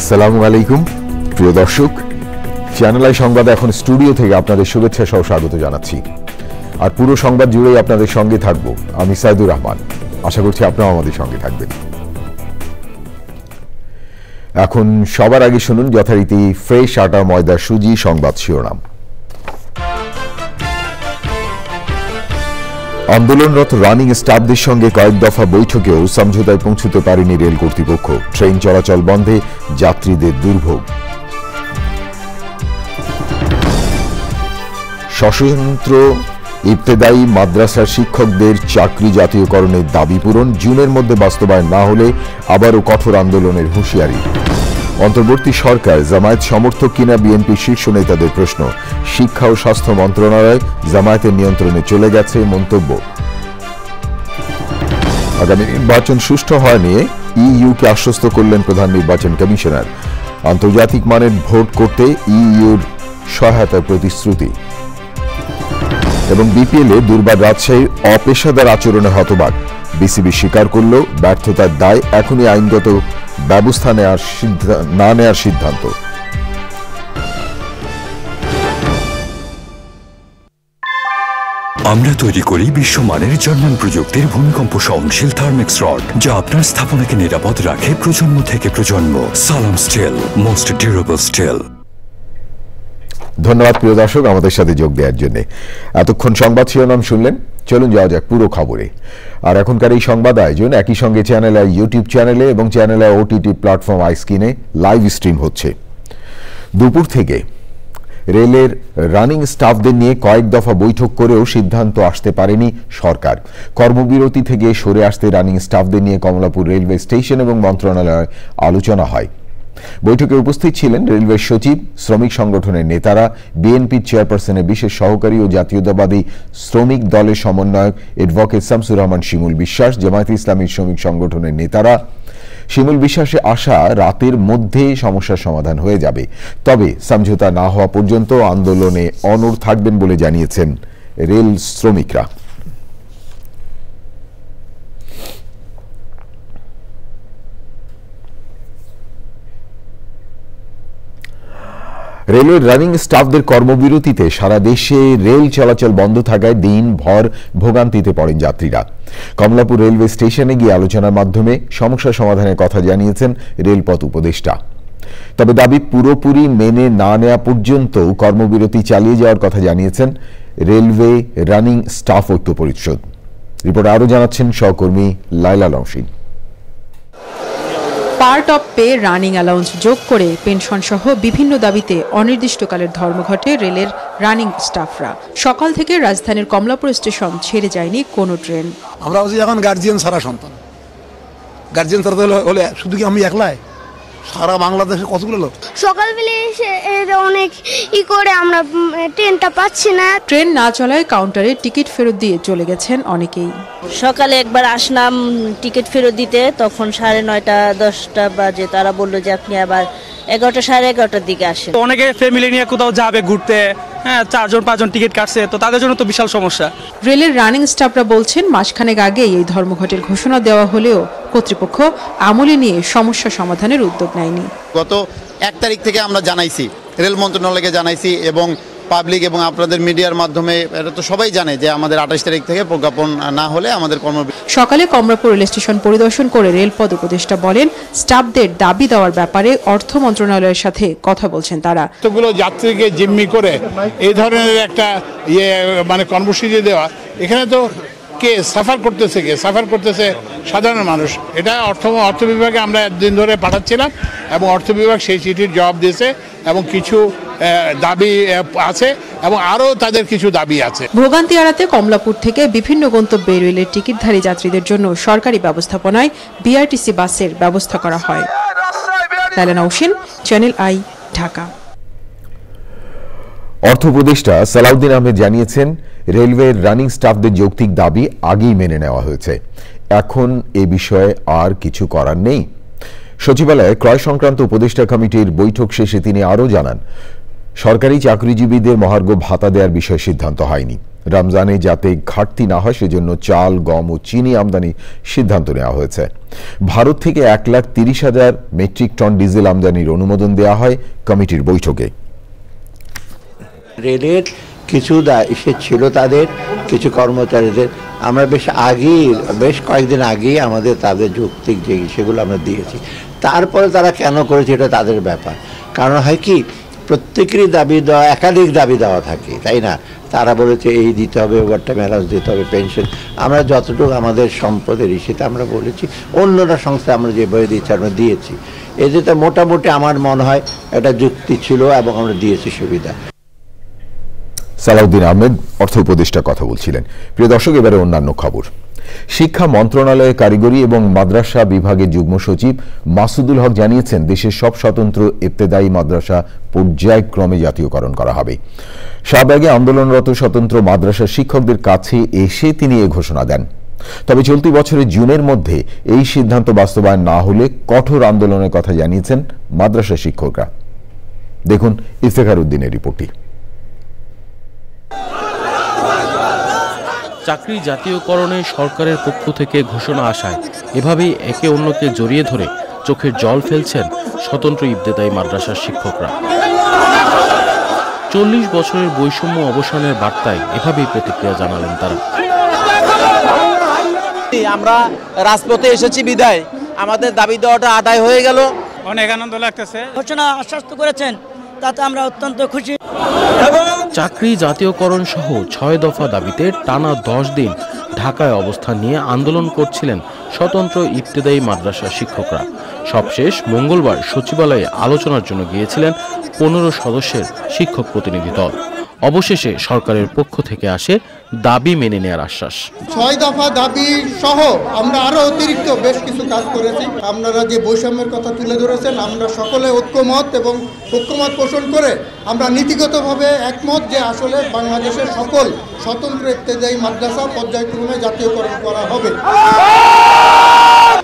আসসালামু আলাইকুম প্রিয় দর্শক, চ্যানেল আই সংবাদ এখন স্টুডিও থেকে আপনাদের শুভেচ্ছা সহ স্বাগত জানাচ্ছি। আর পুরো সংবাদ জুড়েই আপনাদের সঙ্গে থাকব আমি সাইদুর রহমান। আশা করছি আপনারাও আমাদের সঙ্গে থাকবেন। এখন সবার আগে শুনুন যথারীতি ফ্রেশ আটা ময়দা সুজি সংবাদ শিরোনাম। আন্দোলনরত রানিং স্টাফদের সঙ্গে কয়েক দফা বৈঠকেও সমঝোতায় পৌঁছতে পারেনি রেল কর্তৃপক্ষ। ট্রেন চলাচল বন্ধে যাত্রীদের দুর্ভোগ। স্বতন্ত্র ইবতেদায়ী মাদ্রাসার শিক্ষকদের চাকরি জাতীয়করণের দাবি পূরণ, জুনের মধ্যে বাস্তবায়ন না হলে আবারও কঠোর আন্দোলনের হুঁশিয়ারি। অন্তর্বর্তী সরকার জামায়াত সমর্থক কিনা বিএনপি শীর্ষ নেতাদের প্রশ্ন। শিক্ষা ও স্বাস্থ্য মন্ত্রণালয় জামায়াতের নিয়ন্ত্রণে চলে গেছে মন্তব্য। আগামী নির্বাচন সুষ্ঠু হওয়া নিয়ে ইইউকে আশ্বস্ত করলেন প্রধান নির্বাচন কমিশনার। আন্তর্জাতিক মানের ভোট করতে ইইউর সহায়তার প্রতিশ্রুতি। এবং বিপিএলে দুর্বার রাজশাহীর অপেশাদার আচরণে হতবাক। বিসিবি স্বীকার করল ব্যর্থতার দায়, এখনই আইনগত ব্যবস্থা না নেওয়ার সিদ্ধান্ত। আমরা তৈরি করি বিশ্বমানের জার্মান প্রযুক্তির ভূমিকম্প সহনশীল থার্মেক্স রড, যা আপনার স্থাপনাকে নিরাপদ রাখে প্রজন্ম থেকে প্রজন্ম। সালাম স্টিল, মোস্ট ডিউরেবল স্টিল। ধন্যবাদ প্রিয় দর্শক আমাদের সাথে যোগ দেওয়ার জন্য। এতক্ষণ সংবাদ শিরোনাম শুনলেন, চলুন যাওয়া যাক পুরো খবরে। আর এখনকার এই সংবাদ আয়োজন একই সঙ্গে চ্যানেল আই ইউটিউব চ্যানেলে এবং চ্যানেল আই ওটিটি প্ল্যাটফর্ম আইস্ক্রিনে লাইভ স্ট্রিম হচ্ছে। দুপুর থেকে রেলের রানিং স্টাফদের নিয়ে কয়েক দফা বৈঠক করেও সিদ্ধান্ত আসতে পারেনি সরকার। কর্মবিরতি থেকে সরে আসতে রানিং স্টাফদের নিয়ে কমলাপুর রেলওয়ে স্টেশন এবং মন্ত্রণালয়ে আলোচনা হয়। বৈঠকে উপস্থিত ছিলেন রেলওয়ে সচিব, শ্রমিক সংগঠনের নেতারা, বিএনপি চেয়ারপারসনের বিশেষ সহকারী ও জাতীয়তাবাদী শ্রমিক দলের সমন্বয়ক অ্যাডভোকেট শামসুর রহমান শিমুল বিশ্বাস, জামায়াতে ইসলামী শ্রমিক সংগঠনের নেতারা। শিমুল বিশ্বাসে আশা রাতের মধ্যে সমস্যার সমাধান হয়ে যাবে, তবে সমঝোতা না হওয়া পর্যন্ত আন্দোলনে অনড় থাকবেন বলে জানিয়েছেন রেল শ্রমিকরা। রেলের রানিং স্টাফদের কর্মবিরতিতে সারা দেশে রেল চলাচল বন্ধ থাকায় দিনভর ভোগান্তিতে পড়েন যাত্রীরা। কমলাপুর রেলওয়ে স্টেশনে গিয়ে আলোচনার মাধ্যমে সমস্যা সমাধানের কথা জানিয়েছেন রেলপথ উপদেষ্টা। তবে দাবি পুরোপুরি মেনে না নেওয়া পর্যন্ত কর্মবিরতি চালিয়ে যাওয়ার কথা জানিয়েছেন রেলওয়ে রানিং স্টাফ ঐক্য পরিষদ। রিপোর্ট আরও জানাচ্ছেন সহকর্মী Laila Longsin. Part of pay, running allowance যোগ করে পেনশন সহ বিভিন্ন দাবিতে অনির্দিষ্টকালের ধর্মঘটে রেলের রানিং স্টাফরা। সকাল থেকে রাজধানীর কমলাপুর স্টেশন ছেড়ে যায়নি কোনো ট্রেন। আমরা এখন গার্জিয়ান সারা সন্তান, গার্জিয়ান সারা হলে শুধু কি আমি একলাই, সারা বাংলাদেশে কতগুলো লোক সকালবেলা এসে অনেক করে আমরা ট্রেনটা পাচ্ছি না। ট্রেন না চলায় কাউন্টারে টিকিট ফেরত দিয়ে চলে গেছেন অনেকেই। সকালে একবার আসলাম টিকিট ফেরত দিতে, তখন 9:30 10টা বাজে। তারা বললো যে আপনি আবার 11টা 11:30টার দিকে আসেন। অনেকে ফ্যামিলি নিয়ে কোথাও যাবে ঘুরতে, 4জন 5জন টিকিট কাটছে, তো তাদের জন্য তো বিশাল সমস্যা। রেলের রানিং স্টাফরা বলছেন মাসখানেক আগেই এই ধর্মঘটের ঘোষণা দেওয়া হলেও কর্তৃপক্ষ আমলে নিয়ে সমস্যা সমাধানের উদ্যোগ নেয়নি। গত 1 তারিখ থেকে আমরা জানাইছি, রেল মন্ত্রণালয়কে জানাইছি এবং পাবলিক এবং আপনাদের মিডিয়ার মাধ্যমে এটা তো সবাই জানে যে আমাদের 28 তারিখ থেকে প্রজ্ঞাপন না হলে আমাদের সকালে কমলাপুর রেল স্টেশন পরিদর্শন করে রেলপথ উপদেষ্টা বলেন স্টাফদের দাবি দেওয়ার ব্যাপারে অর্থ মন্ত্রণালয়ের সাথে কথা বলছেন তারা। এতগুলো যাত্রীকে জিম্মি করে এই ধরনের একটা মানে কর্মসূচি দেওয়া, এখানে তো কে সাফার করতেছে সাধারণ মানুষ। এটা অর্থ বিভাগে আমরা একদিন ধরে পাঠাচ্ছিলাম এবং অর্থ বিভাগ সেই চিঠির জবাব দিয়েছে এবং কিছু দাবি আছে এবং আরও তাদের কিছু দাবি আছে। ভোগান্তি এড়াতে কমলাপুর থেকে বিভিন্ন গন্তব্যে রেলের টিকিটধারী যাত্রীদের জন্য সরকারি ব্যবস্থাপনায় বিআরটিসি বাসের ব্যবস্থা করা হয়। লাইলা নওশিন, চ্যানেল আই, ঢাকা। অর্থ উপদেষ্টা সালাউদ্দিন আহমেদ জানিয়েছেন রেলওয়ের রানিং স্টাফদের যৌক্তিক দাবি আগেই মেনে নেওয়া হয়েছে, এখন এ বিষয়ে আর কিছু করার নেই। সচিবালয়ে ক্রয় সংক্রান্ত উপদেষ্টা কমিটির বৈঠক শেষে তিনি আরও জানান সরকারি চাকরিজীবীদের মহার্ঘ ভাতা দেওয়ার বিষয়ে সিদ্ধান্ত হয়নি। রমজানে যাতে ঘাটতি না হয় সেজন্য চাল, গম ও চিনি আমদানি সিদ্ধান্ত নেওয়া হয়েছে। ভারত থেকে 1,30,000 মেট্রিক টন ডিজেল আমদানির অনুমোদন দেওয়া হয় কমিটির বৈঠকে। রেলের কিছু ইস্যু ছিল, তাদের কিছু কর্মচারীদের আমরা বেশ কয়েকদিন আগেই আমাদের তাদের যৌক্তিক যে সেগুলো আমরা দিয়েছি। তারপরে তারা কেন করেছে এটা তাদের ব্যাপার। কারণ হয় কি, প্রত্যেকেরই দাবি দেওয়া, একাধিক দাবি দেওয়া থাকে, তাই না? তারা বলেছে এই দিতে হবে, ওভারটাইম অ্যালাউন্স দিতে হবে, পেনশন। আমরা যতটুকু আমাদের সম্পদের সেটা আমরা বলেছি, অন্যরা সংস্থা আমরা যেভাবে দিচ্ছি আমরা দিয়েছি। এতে মোটামুটি আমার মনে হয় একটা যুক্তি ছিল এবং আমরা দিয়েছি সুবিধা। সালাউদ্দিন আহমেদ অর্থ উপদেষ্টা কথা বলছিলেন। প্রিয় দর্শক, এবারে অন্যান্য খবর। শিক্ষা মন্ত্রণালয়ের কারিগরি এবং মাদ্রাসা বিভাগের যুগ্ম সচিব মাসুদুল হক জানিয়েছেন, দেশের সব স্বতন্ত্র ইবতেদায়ী মাদ্রাসা পর্যায়ক্রমে জাতীয়করণ করা হবে। শাহবাগে আন্দোলনরত স্বতন্ত্র মাদ্রাসা শিক্ষকদের কাছে এসে তিনি এ ঘোষণা দেন। তবে চলতি বছরের জুনের মধ্যে এই সিদ্ধান্ত বাস্তবায়ন না হলে কঠোর আন্দোলনের কথা জানিয়েছেন মাদ্রাসা শিক্ষকরা। দেখুন ইফতেখার উদ্দিনের রিপোর্টটি। চাকরি জাতীয়করণে সরকারের পক্ষ থেকে ঘোষণা আসায় এভাবেই একে অন্যকে জড়িয়ে ধরে চোখের জল ফেলছেন স্বতন্ত্র ইবতেদায়ী মাদ্রাসার শিক্ষকরা। 40 বছরের বৈষম্য অবসানের বার্তায় এভাবেই প্রতিক্রিয়া জানালেন তারা। আমরা রাজপথে এসেছি বিদায় আমাদের দাবি দেওয়াটা আদায় হয়ে গেল, অনেক আনন্দ লাগতেছে। ঘোষণা আশ্বস্ত করেছেন, তাতে আমরা অত্যন্ত খুশি। চাকরি জাতীয়করণ সহ 6 দফা দাবিতে টানা 10 দিন ঢাকায় অবস্থান নিয়ে আন্দোলন করছিলেন স্বতন্ত্র ইবতেদায়ী মাদ্রাসা শিক্ষকরা। সবশেষ মঙ্গলবার সচিবালয়ে আলোচনার জন্য গিয়েছিলেন 15 সদস্যের শিক্ষক প্রতিনিধি দল। অবশেষে সরকারের পক্ষ থেকে আসে দাবি মেনে নেওয়ার আশ্বাস। 6 দফা দাবি সহ আমরা আরো অতিরিক্ত বেশ কিছু কাজ করেছি। আপনারা যে বৈষম্যের কথা তুলে ধরেছেন, আমরা সকলে ঐক্যমত পোষণ করে আমরা নীতিগতভাবে একমত যে আসলে বাংলাদেশের সকল স্বতন্ত্র ইবতেদায়ী মাদ্রাসা পর্যায়ক্রমে জাতীয়করণ করা হবে।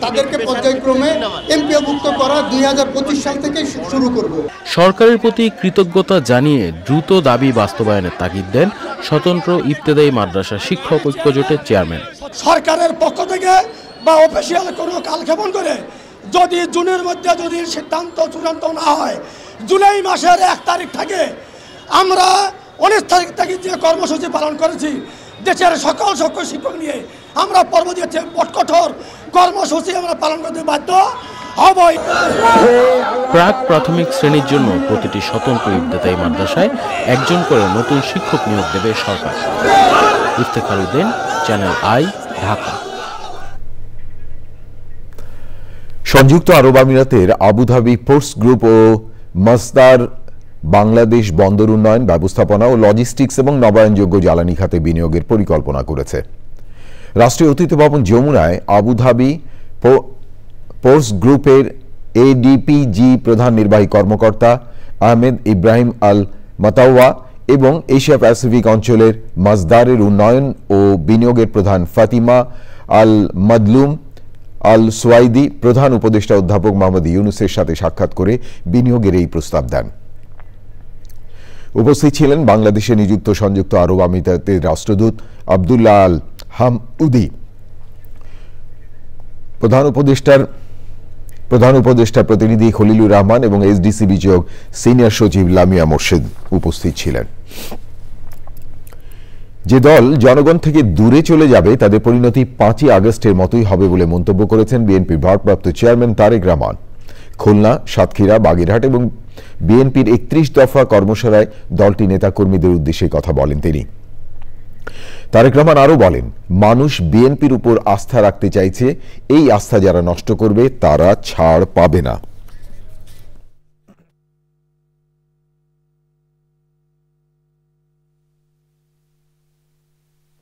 তাদেরকে পর্যায়ক্রমে এমপিওভুক্ত করা 2025 সাল থেকে শুরু করব। সরকারের প্রতি কৃতজ্ঞতা জানিয়ে দ্রুত দাবি বাস্তবায়নের তাগিদ দেন স্বতন্ত্র ইবতেদায়ী মাদ্রাসা শিক্ষক ঐক্যজোটের চেয়ারম্যান। সরকারের পক্ষ থেকে বা অফিসিয়াল কোনো কালক্ষেপণ করে যদি জুনের মধ্যে যদি সিদ্ধান্ত চূড়ান্ত না হয়, জুলাই মাসের 1 তারিখ থেকে আমরা 19 তারিখ থেকে যে কর্মসূচি পালন করেছি দেশের সকল শিক্ষক নিয়ে আমরা পরবর্তীতে কঠোর কর্মসূচি আমরা পালন করতে বাধ্য হব। প্রাক প্রাথমিক শ্রেণীর জন্য প্রতিটি স্বতন্ত্র ইবতেদায়ী মাদ্রাসায় একজন করে নতুন শিক্ষক নিয়োগ দেবে সরকার। Iftekhar Uddin, channel I, Dhaka. সংযুক্ত আরব আমিরাতের আবুধাবি পোর্টস গ্রুপ ও মাসদার বাংলাদেশ বন্দর উন্নয়ন, ব্যবস্থাপনা ও লজিস্টিক্স এবং নবায়নযোগ্য জ্বালানি খাতে বিনিয়োগের পরিকল্পনা করেছে। রাষ্ট্রীয় অতিথি ভবন যমুনায় আবুধাবি পোর্টস গ্রুপের এডিপিজি প্রধান নির্বাহী কর্মকর্তা আহমেদ ইব্রাহিম আল মাতাওয়া এবং এশিয়া প্যাসিফিক অঞ্চলের মাসদারের উন্নয়ন ও বিনিয়োগের প্রধান ফাতিমা আল মাদলুম আল সুয়াইদি প্রধান উপদেষ্টা অধ্যাপক মোহাম্মদ ইউনুসের সাথে সাক্ষাৎ করে বিনিয়োগের এই প্রস্তাব দেন। উপস্থিত ছিলেন বাংলাদেশে নিযুক্ত সংযুক্ত আরব আমিরাতের রাষ্ট্রদূত আব্দুল্লাহ আল হামউদি, প্রধান উপদেষ্টার প্রতিনিধি খলিলুর রহমান এবং এসডিসি বিষয়ক সিনিয়র সচিব লামিয়া মোর্শেদ উপস্থিত ছিলেন। যে দল জনগণ থেকে দূরে চলে যাবে তাদের পরিণতি 5ই আগস্টের মতোই হবে বলে মন্তব্য করেছেন বিএনপির ভারপ্রাপ্ত চেয়ারম্যান তারেক রহমান। খুলনা, সাতক্ষীরা, বাগেরহাট এবং বিএনপির 31 দফা কর্মশালায় দলটি নেতাকর্মীদের উদ্দেশ্যে কথা বলেন তিনি। তারেক রহমান আরও বলেন, মানুষ বিএনপির উপর আস্থা রাখতে চাইছে, এই আস্থা যারা নষ্ট করবে তারা ছাড় পাবে না।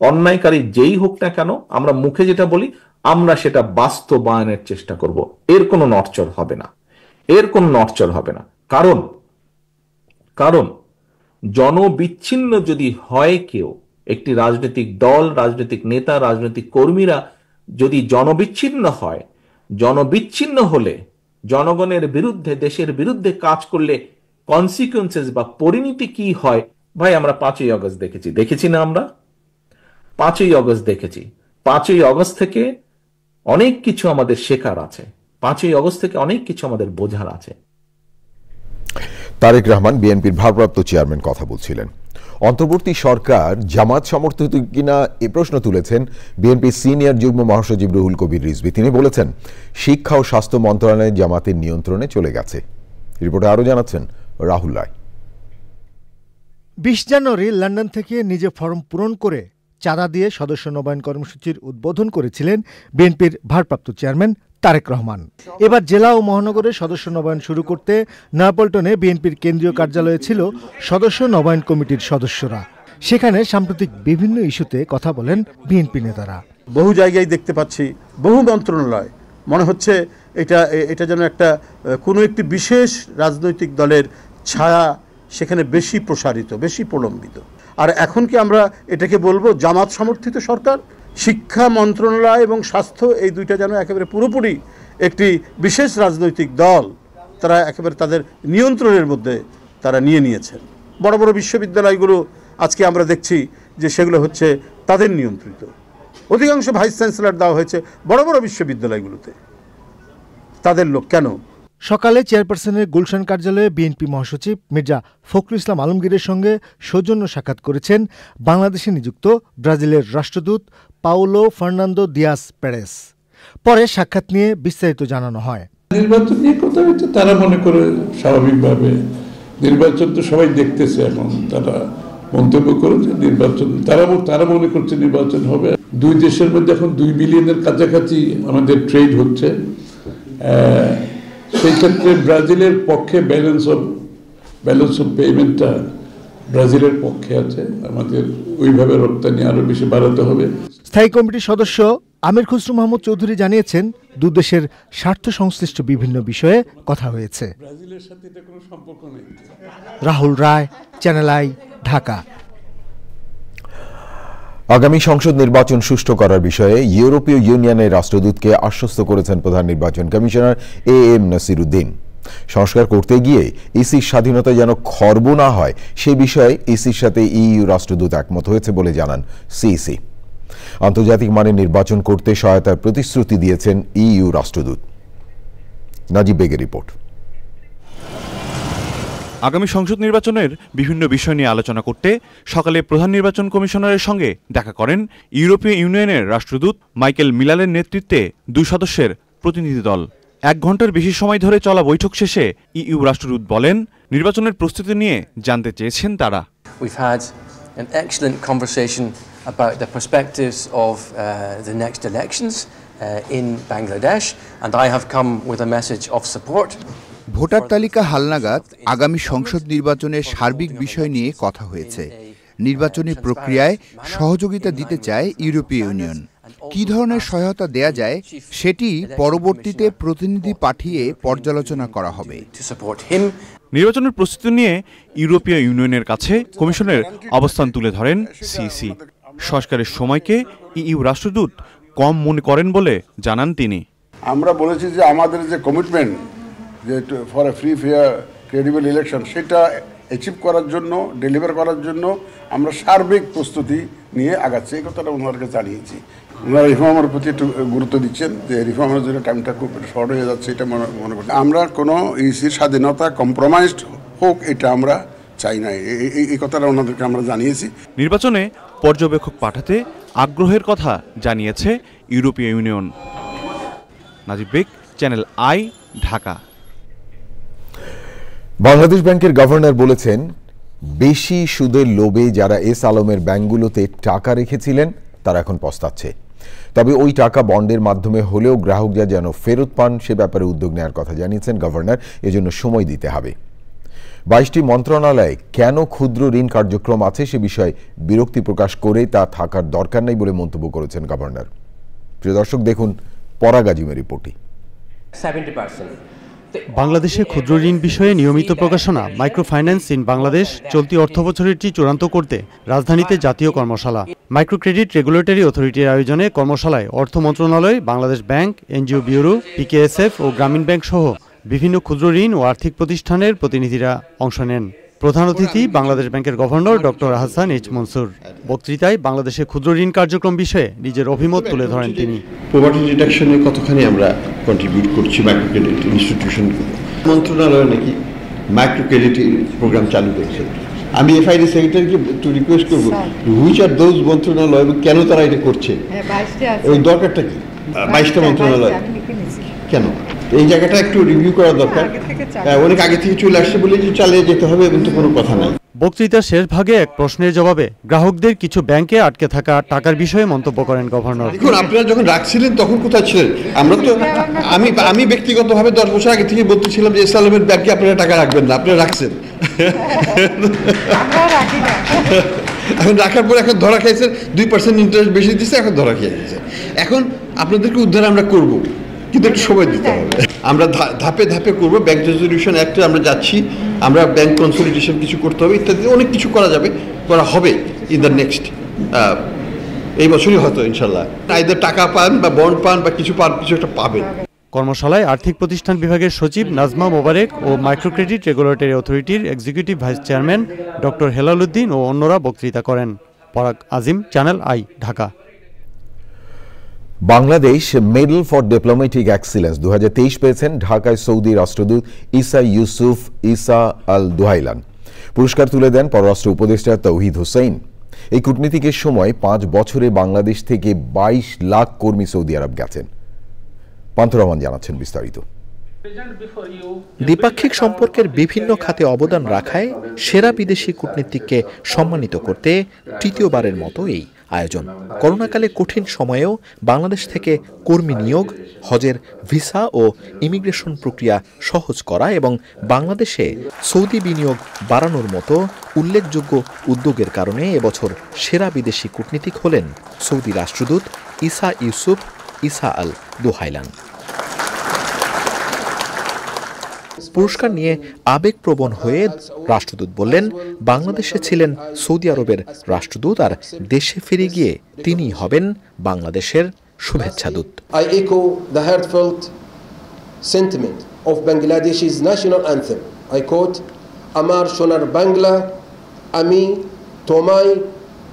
অন্যায়কারী যেই হোক না কেন, আমরা মুখে যেটা বলি আমরা সেটা বাস্তবায়নের চেষ্টা করব। এর কোনো নড়চড় হবে না, কারণ জনবিচ্ছিন্ন যদি হয় কেউ, একটি রাজনৈতিক দল, রাজনৈতিক নেতা, রাজনৈতিক কর্মীরা যদি জনবিচ্ছিন্ন হলে, জনগণের বিরুদ্ধে, দেশের বিরুদ্ধে কাজ করলে কনসিকুয়েন্সেস বা পরিণতি কি হয়, ভাই আমরা 5ই আগস্ট দেখেছি না? আমরা 5ই আগস্ট দেখেছি। 5ই আগস্ট থেকে অনেক কিছু আমাদের শেখার আছে, 5ই আগস্ট থেকে অনেক কিছু আমাদের বোঝার আছে। তারেক রহমান বিএনপির ভারপ্রাপ্ত চেয়ারম্যান কথা বলছিলেন। অন্তর্বর্তী সরকার জামাত সমর্থিত কিনা এ প্রশ্ন তুলেছেন বিএনপির সিনিয়র যুগ্ম মহাসচিব রুহুল কবির রিজভী। তিনি বলেছেন, শিক্ষা ও স্বাস্থ্য মন্ত্রণালয় জামাতের নিয়ন্ত্রণে চলে গেছে। রিপোর্টে আরও জানাচ্ছেন রাহুল রায়। 20 জানুয়ারি লন্ডন থেকে নিজে ফর্ম পূরণ করে চাঁদা দিয়ে সদস্য নবায়ন কর্মসূচির উদ্বোধন করেছিলেন বিএনপির ভারপ্রাপ্ত চেয়ারম্যান তারেক রহমান। এবার জেলা ও মহানগরের সদস্য নবায়ন শুরু করতে নয়াপল্টনে বিএনপির কেন্দ্রীয় কার্যালয়ে ছিল সদস্য নবায়ন কমিটির সদস্যরা। সেখানে সাম্প্রতিক বিভিন্ন ইস্যুতে কথা বলেন বিএনপি নেতারা। বহু জায়গায় দেখতে পাচ্ছি, বহু মন্ত্রণালয়, মনে হচ্ছে এটা যেন একটা কোনো একটি বিশেষ রাজনৈতিক দলের ছায়া সেখানে বেশি প্রসারিত, বেশি প্রলম্বিত। আর এখন কি আমরা এটাকে বলবো জামাত সমর্থিত সরকার? শিক্ষা মন্ত্রণালয় এবং স্বাস্থ্য এই দুইটা যেন একেবারে পুরোপুরি একটি বিশেষ রাজনৈতিক দল তারা একেবারে তাদের নিয়ন্ত্রণের মধ্যে তারা নিয়ে নিয়েছেন। বড় বড় বিশ্ববিদ্যালয়গুলো আজকে আমরা দেখছি যে সেগুলো হচ্ছে তাদের নিয়ন্ত্রিত। অধিকাংশ ভাইস চ্যান্সেলর দেওয়া হয়েছে বড় বড় বিশ্ববিদ্যালয়গুলোতে, তাদের লোক। কেন? সকালে চেয়ারপারসনের গুলশান কার্যালয়ে বিএনপি মহাসচিব মির্জা ফখরুল ইসলাম আলমগীরের সঙ্গে সৌজন্য সাক্ষাৎ করেছেন বাংলাদেশে নিযুক্ত ব্রাজিলের রাষ্ট্রদূত পাওলো ফার্নান্দো দিয়াস পেরেস। পরে সাক্ষাৎ নিয়ে বিস্তারিত জানানো হয়। নির্বাচন নিয়ে কথা হচ্ছে, তারা মনে করে স্বাভাবিকভাবে নির্বাচন তো সবাই দেখতেছে, এখন তারা মন্তব্য করেছে নির্বাচন, তারা মনে করছে নির্বাচন হবে। দুই দেশের মধ্যে এখন 2 বিলিয়নের কাছাকাছি আমাদের ট্রেড হচ্ছে। সেই ক্ষেত্রে ব্রাজিলের পক্ষে ব্যালেন্স অফ পেমেন্টটা ব্রাজিলের পক্ষে আছে। আমাদের ওইভাবে রপ্তানি আরো বেশি বাড়াতে হবে। স্থায়ী কমিটির সদস্য আমির খুসরু মাহমুদ চৌধুরী জানিয়েছেন, দুই দেশের স্বার্থ সংশ্লিষ্ট বিভিন্ন বিষয়ে কথা হয়েছে। ব্রাজিলের সাথে এটা কোনো সম্পর্ক নেই। রাহুল রায়, চ্যানেল আই, ঢাকা। আগামী সংসদ নির্বাচন সুষ্ঠু করার বিষয়ে ইউরোপীয় ইউনিয়নের রাষ্ট্রদূতকে আশ্বস্ত করেছেন প্রধান নির্বাচন কমিশনার এএম নাসির উদ্দিন। সংস্কার করতে গিয়ে ইসির স্বাধীনতা যেন খর্ব না হয় সে বিষয়ে ইসির সাথে ইইউ রাষ্ট্রদূত একমত হয়েছে বলে জানান সিইসি। আন্তর্জাতিক মানের নির্বাচন করতে সহায়তার প্রতিশ্রুতি দিয়েছেন ইইউ রাষ্ট্রদূত। নাজিব বেগের রিপোর্ট। আগামী সংসদ নির্বাচনের বিভিন্ন বিষয় নিয়ে আলোচনা করতে সকালে প্রধান নির্বাচন কমিশনারের সঙ্গে দেখা করেন ইউরোপীয় ইউনিয়নের রাষ্ট্রদূত মাইকেল মিলালের নেতৃত্বে 2 সদস্যের প্রতিনিধি দল। 1 ঘন্টার বেশি সময় ধরে চলা বৈঠক শেষে ইইউ রাষ্ট্রদূত বলেন, নির্বাচনের প্রস্তুতি নিয়ে জানতে চেয়েছেন তারা। We've had an excellent conversation about the perspectives of the next elections in Bangladesh, and I have come with a message of support. Voter তালিকা হালনাগাদ আগামী সংসদ নির্বাচনের সার্বিক বিষয় নিয়ে কথা হয়েছে। নির্বাচনী প্রক্রিয়ায় সহযোগিতা দিতে চায় ইউরোপীয় ইউনিয়ন। কী ধরনের সহায়তা দেয়া যায় সেটি পরবর্তীতে প্রতিনিধি পাঠিয়ে পর্যালোচনা করা হবে। নির্বাচনের প্রস্তুতি নিয়ে ইউরোপীয় ইউনিয়নের কাছে কমিশনের অবস্থান তুলে ধরেন সিইসি। সংস্কারের সময়কে ইইউ রাষ্ট্রদূত কম মনে করেন বলে জানান তিনি। আমরা বলেছি যে আমাদের যে কমিটমেন্ট যে for a free fair credible election সেটা অ্যাচিভ করার জন্য, ডেলিভার করার জন্য আমরা সার্বিক প্রস্তুতি নিয়ে আগাচ্ছি, এই কথাটা ওনাদেরকে জানিয়েছি। ওনারা রিফর্মের প্রতি একটু গুরুত্ব দিচ্ছেন যে রিফর্মের জন্য টাইমটা খুব শর্ট হয়ে যাচ্ছে, এটা মনে করছি। আমরা কোনো ইসির স্বাধীনতা কম্প্রোমাইজড হোক এটা আমরা চাই না, এই কথাটা ওনাদেরকে আমরা জানিয়েছি। নির্বাচনে পর্যবেক্ষক পাঠাতে আগ্রহের কথা জানিয়েছে ইউরোপীয় union. Najib beg, channel I, Dhaka. Bangladesh ব্যাংকের গভর্নর বলেছেন, বেশি সুদের লোভে যারা এস আলমের ব্যাংকগুলোতে টাকা রেখেছিলেন তারা এখন পস্তাচ্ছে। তবে ওই টাকা বন্ডের মাধ্যমে হলেও গ্রাহকরা যেন ফেরত পান সে ব্যাপারে উদ্যোগ নেওয়ার কথা জানিয়েছেন গভর্নর। এজন্য সময় দিতে হবে। 22টি মন্ত্রণালয়ে কেন ক্ষুদ্র ঋণ কার্যক্রম আছে সে বিষয়ে বিরক্তি প্রকাশ করে তা থাকার দরকার নেই বলে মন্তব্য করেছেন গভর্নর। প্রিয় দর্শক, দেখুন পরাগ আজিমের রিপোর্টে। বাংলাদেশে ক্ষুদ্র ঋণ বিষয়ে নিয়মিত প্রকাশনা মাইক্রো ফাইন্যান্স ইন বাংলাদেশ চলতি অর্থবছরেরটি চূড়ান্ত করতে রাজধানীতে জাতীয় কর্মশালা। মাইক্রো ক্রেডিট রেগুলেটরি অথরিটির আয়োজনে কর্মশালায় অর্থ মন্ত্রণালয়, Bangladesh bank, NGO bureau, PKSF ও গ্রামীণ ব্যাংক সহ বিভিন্ন ক্ষুদ্র ঋণ ও আর্থিক প্রতিষ্ঠানের প্রতিনিধিরা অংশ নেন। প্রধান অতিথি বাংলাদেশ ব্যাংকের governor doctor Hasan H Mansur. বক্তৃতায় বাংলাদেশে ক্ষুদ্র ঋণ কার্যক্রম বিষয়ে নিজের অভিমত তুলে ধরেন তিনি। পভার্টি রিডাকশনে কতখানি আমরা কন্ট্রিবিউট করছি মাইক্রো ক্রেডিট ইনস্টিটিউশন। মন্ত্রণালয় নাকি মাইক্রো ক্রেডিট প্রোগ্রাম চালু করেছে। আমি এফআইডি সেক্রেটারিকে একটু রিকোয়েস্ট করবো, হুইচ আর দোজ মন্ত্রণালয় এবং কেন তারা এটা করছে, ওই দরকারটা কি? 22টা মন্ত্রণালয় কেন? এই জায়গাটা একটু রিভিউ করা দরকার। অনেক আগে থেকে চলে আসছে বলে যে চালিয়ে যেতে হবে এবং তো কোনো কথা নাই। বক্তৃতার শেষ ভাগে এক প্রশ্নের জবাবে গ্রাহকদের কিছু ব্যাংকে আটকে থাকা টাকার বিষয়ে মন্তব্য করেন গভর্নর। দেখুন, আপনারা যখন রাখছিলেন তখন কোথায় ছিলেন? আমরা তো আমি ব্যক্তিগতভাবে 10 বছর আগে থেকে বলতেছিলাম যে ইসলামের ব্যাংকে আপনারা টাকা রাখবেন না, আপনারা রাখছেন। এখন রাখার পর এখন ধরা খাইছেন, 2% ইন্টারেস্ট বেশি দিচ্ছে, এখন ধরা খেয়ে গেছে। এখন আপনাদেরকে উদ্ধার আমরা করব, কিন্তু একটু সময় দিতে হবে। আমরা ধাপে ধাপে করবো। ব্যাংক রেজলিউশন অ্যাক্টে আমরা যাচ্ছি, আমরা ব্যাংক কনসলিডেশন কিছু করতে হবে, ইত্যাদি অনেক কিছু করা যাবে, করা হবে ইন দ্য নেক্সট এই বছরই হয়তো ইনশাল্লাহ। আইদার টাকা পান বা বন্ড পান বা কিছু পান, কিছু একটা পাবেন। কর্মশালায় আর্থিক প্রতিষ্ঠান বিভাগের সচিব নাজমা মোবারক ও মাইক্রো ক্রেডিট রেগুলেটরি অথরিটির executive vice chairman doctor Helal Uddin ও অন্যরা বক্তৃতা করেন। Parag Azim, channel I, Dhaka. Bangladesh medal for diplomatic excellence 2023 পেয়েছেন ঢাকায় সৌদি রাষ্ট্রদূত ইসা ইউসুফ ইসা আল দুহাইলান। পুরস্কার তুলে দেন পররাষ্ট্র উপদেষ্টা তৌহিদ হোসেন। এই কূটনীতিকের সময় 5 বছরে বাংলাদেশ থেকে 22 লাখ কর্মী সৌদি আরব গেছেন। পান্থ রহমান জানাচ্ছেন বিস্তারিত। দ্বিপাক্ষিক সম্পর্কের বিভিন্ন খাতে অবদান রাখায় সেরা বিদেশি কূটনীতিককে সম্মানিত করতে তৃতীয়বারের মতো এই আয়োজন। করোনাকালে কঠিন সময়েও বাংলাদেশ থেকে কর্মী নিয়োগ, হজের ভিসা ও ইমিগ্রেশন প্রক্রিয়া সহজ করা এবং বাংলাদেশে সৌদি বিনিয়োগ বাড়ানোর মতো উল্লেখযোগ্য উদ্যোগের কারণে এবছর সেরা বিদেশি কূটনীতিক হলেন সৌদি রাষ্ট্রদূত ইসা ইউসুফ ইসা আল দুহাইলান। পুরস্কার নিয়ে আবেগপ্রবণ হয়ে রাষ্ট্রদূত বললেন, বাংলাদেশে ছিলেন সৌদি আরবের রাষ্ট্রদূত, আর দেশে ফিরে গিয়ে তিনিই হবেন বাংলাদেশের শুভেচ্ছাদূত। I echo the heartfelt sentiment of Bangladesh's national anthem. I quote, Amar Shonar Bangla, Ami Tomai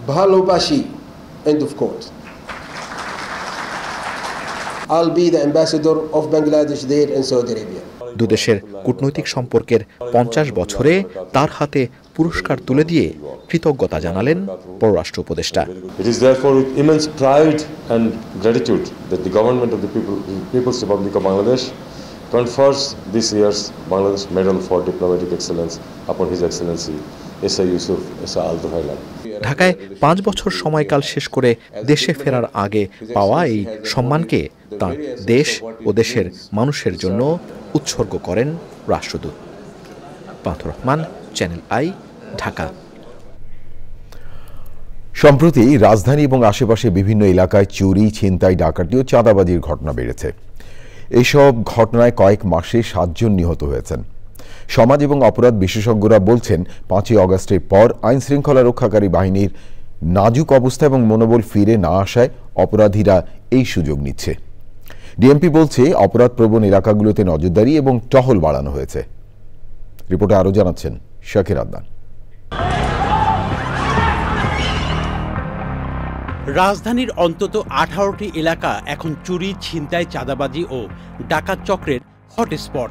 Bhalobashi. End of quote. I'll be the ambassador of Bangladesh there in Saudi Arabia. দুদেশের কূটনৈতিক সম্পর্কের 50 বছরে তার হাতে পুরস্কার তুলে দিয়ে কৃতজ্ঞতা জানালেন পররাষ্ট্র উপদেষ্টা। It is therefore with immense pride and gratitude that the government of the People's Republic of Bangladesh confers this year's Bangladesh Medal for Diplomatic Excellence upon His Excellency Isa Yusuf Isa Al Duhaila. ঢাকায় 5 বছর সময়কাল শেষ করে দেশে ফেরার আগে পাওয়া এই সম্মানকে তার দেশ ও দেশের মানুষের জন্য উৎসর্গ করেন রাষ্ট্রদূত। পান্থ রহমান, চ্যানেল আই, ঢাকা। সম্প্রতি রাজধানী এবং আশেপাশে বিভিন্ন এলাকায় চুরি, ছিনতাই, ডাকাতি ও চাঁদাবাজির ঘটনা বেড়েছে। এসব ঘটনায় কয়েক মাসে 7 জন নিহত হয়েছেন। সমাজ এবং অপরাধ বিশেষজ্ঞরা বলছেন, 5ই আগস্টের পর আইন শৃঙ্খলা রক্ষাকারী বাহিনীর নাজুক অবস্থা এবং মনোবল ফিরে না আসায় অপরাধীরা এই সুযোগ নিচ্ছে। ডিএমপি বলছে, অপরাধপ্রবণ এলাকাগুলোতে নজরদারি এবং টহল বাড়ানো হয়েছে। রিপোর্টে আরও জানাচ্ছেন শাকির আদনান। রাজধানীর অন্তত 18টি এলাকা এখন চুরি, ছিনতাই, চাঁদাবাজি ও ডাকাত চক্রের হটস্পট।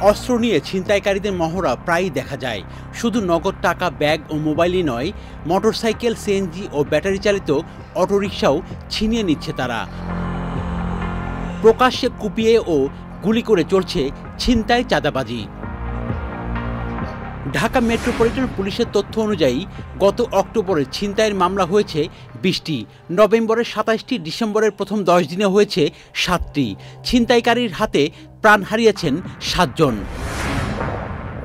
অস্ত্র নিয়ে ছিনতাইকারীদের মহড়া প্রায়ই দেখা যায়। শুধু নগদ টাকা, ব্যাগ ও মোবাইলই নয়, মোটরসাইকেল, সিএনজি ও ব্যাটারি চালিত অটোরিকশাও ছিনিয়ে নিচ্ছে তারা। প্রকাশ্যে কুপিয়ে ও গুলি করে চলছে ছিনতাই, চাঁদাবাজি। ঢাকা মেট্রোপলিটন পুলিশের তথ্য অনুযায়ী গত অক্টোবরে ছিনতাইয়ের মামলা হয়েছে 20টি, নভেম্বরের 27টি, ডিসেম্বরের প্রথম 10 দিনে হয়েছে 7টি। ছিনতাইকারীর হাতে প্রাণ হারিয়েছেন 7 জন।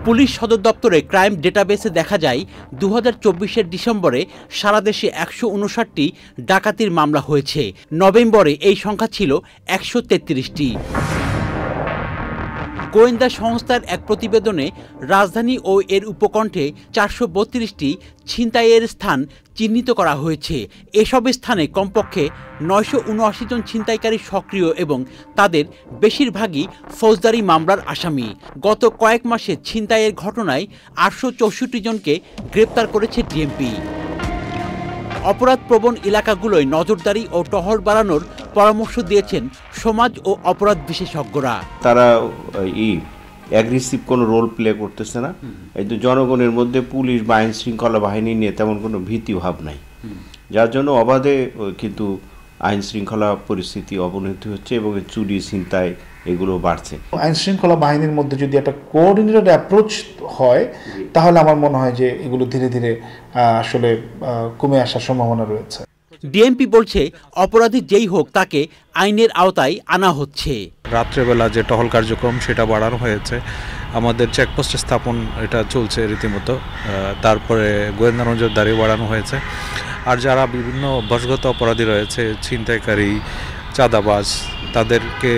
পুলিশ সদর দপ্তরে ক্রাইম ডেটাবেসে দেখা যায় 2024-এর ডিসেম্বরে সারা দেশে 159টি ডাকাতির মামলা হয়েছে। নভেম্বরে এই সংখ্যা ছিল 133টি। গোয়েন্দা সংস্থার এক প্রতিবেদনে রাজধানী ও এর উপকণ্ঠে 432টি ছিনতাইয়ের স্থান চিহ্নিত করা হয়েছে। এসব স্থানে কমপক্ষে 979 জন ছিনতাইকারী সক্রিয় এবং তাদের বেশিরভাগই ফৌজদারি মামলার আসামি। গত কয়েক মাসে ছিনতাইয়ের ঘটনায় 864 জনকে গ্রেপ্তার করেছে ডিএমপি। অপরাধপ্রবণ এলাকাগুলোয় নজরদারি ও টহল বাড়ানোর পরামর্শ দিয়েছেন সমাজ ও অপরাধ বিশেষজ্ঞরা। তারা অ্যাগ্রেসিভ কোনো রোল প্লে করতেছে না, এই তো জনগণের মধ্যে পুলিশ বা আইন শৃঙ্খলা বাহিনী নিয়ে তেমন কোনো ভীতিভাব নাই, যার জন্য অবাধে কিন্তু আইন শৃঙ্খলা পরিস্থিতি অবনতি হচ্ছে এবং চুরি ছিনতাই এগুলো বাড়ছে। আইন শৃঙ্খলা বাহিনীর মধ্যে যদি একটা কোঅর্ডিনেটেড অ্যাপ্রোচ হয় তাহলে আমার মনে হয় যে এগুলো ধীরে ধীরে আসলে কমে আসার সম্ভাবনা রয়েছে। ডিএমপি বলছে অপরাধী যেই হোক তাকে আইনের আওতায় আনা হচ্ছে। রাত্রেবেলা যে টহল কার্যক্রম সেটা বাড়ানো হয়েছে, আমাদের চেকপোস্ট স্থাপন এটা চলছে রীতিমতো, তারপরে গোয়েন্দা নজরদারি বাড়ানো হয়েছে। আর যারা বিভিন্ন অভ্যাসগত অপরাধী রয়েছে, ছিনতাইকারী, চাঁদাবাজ, তাদেরকে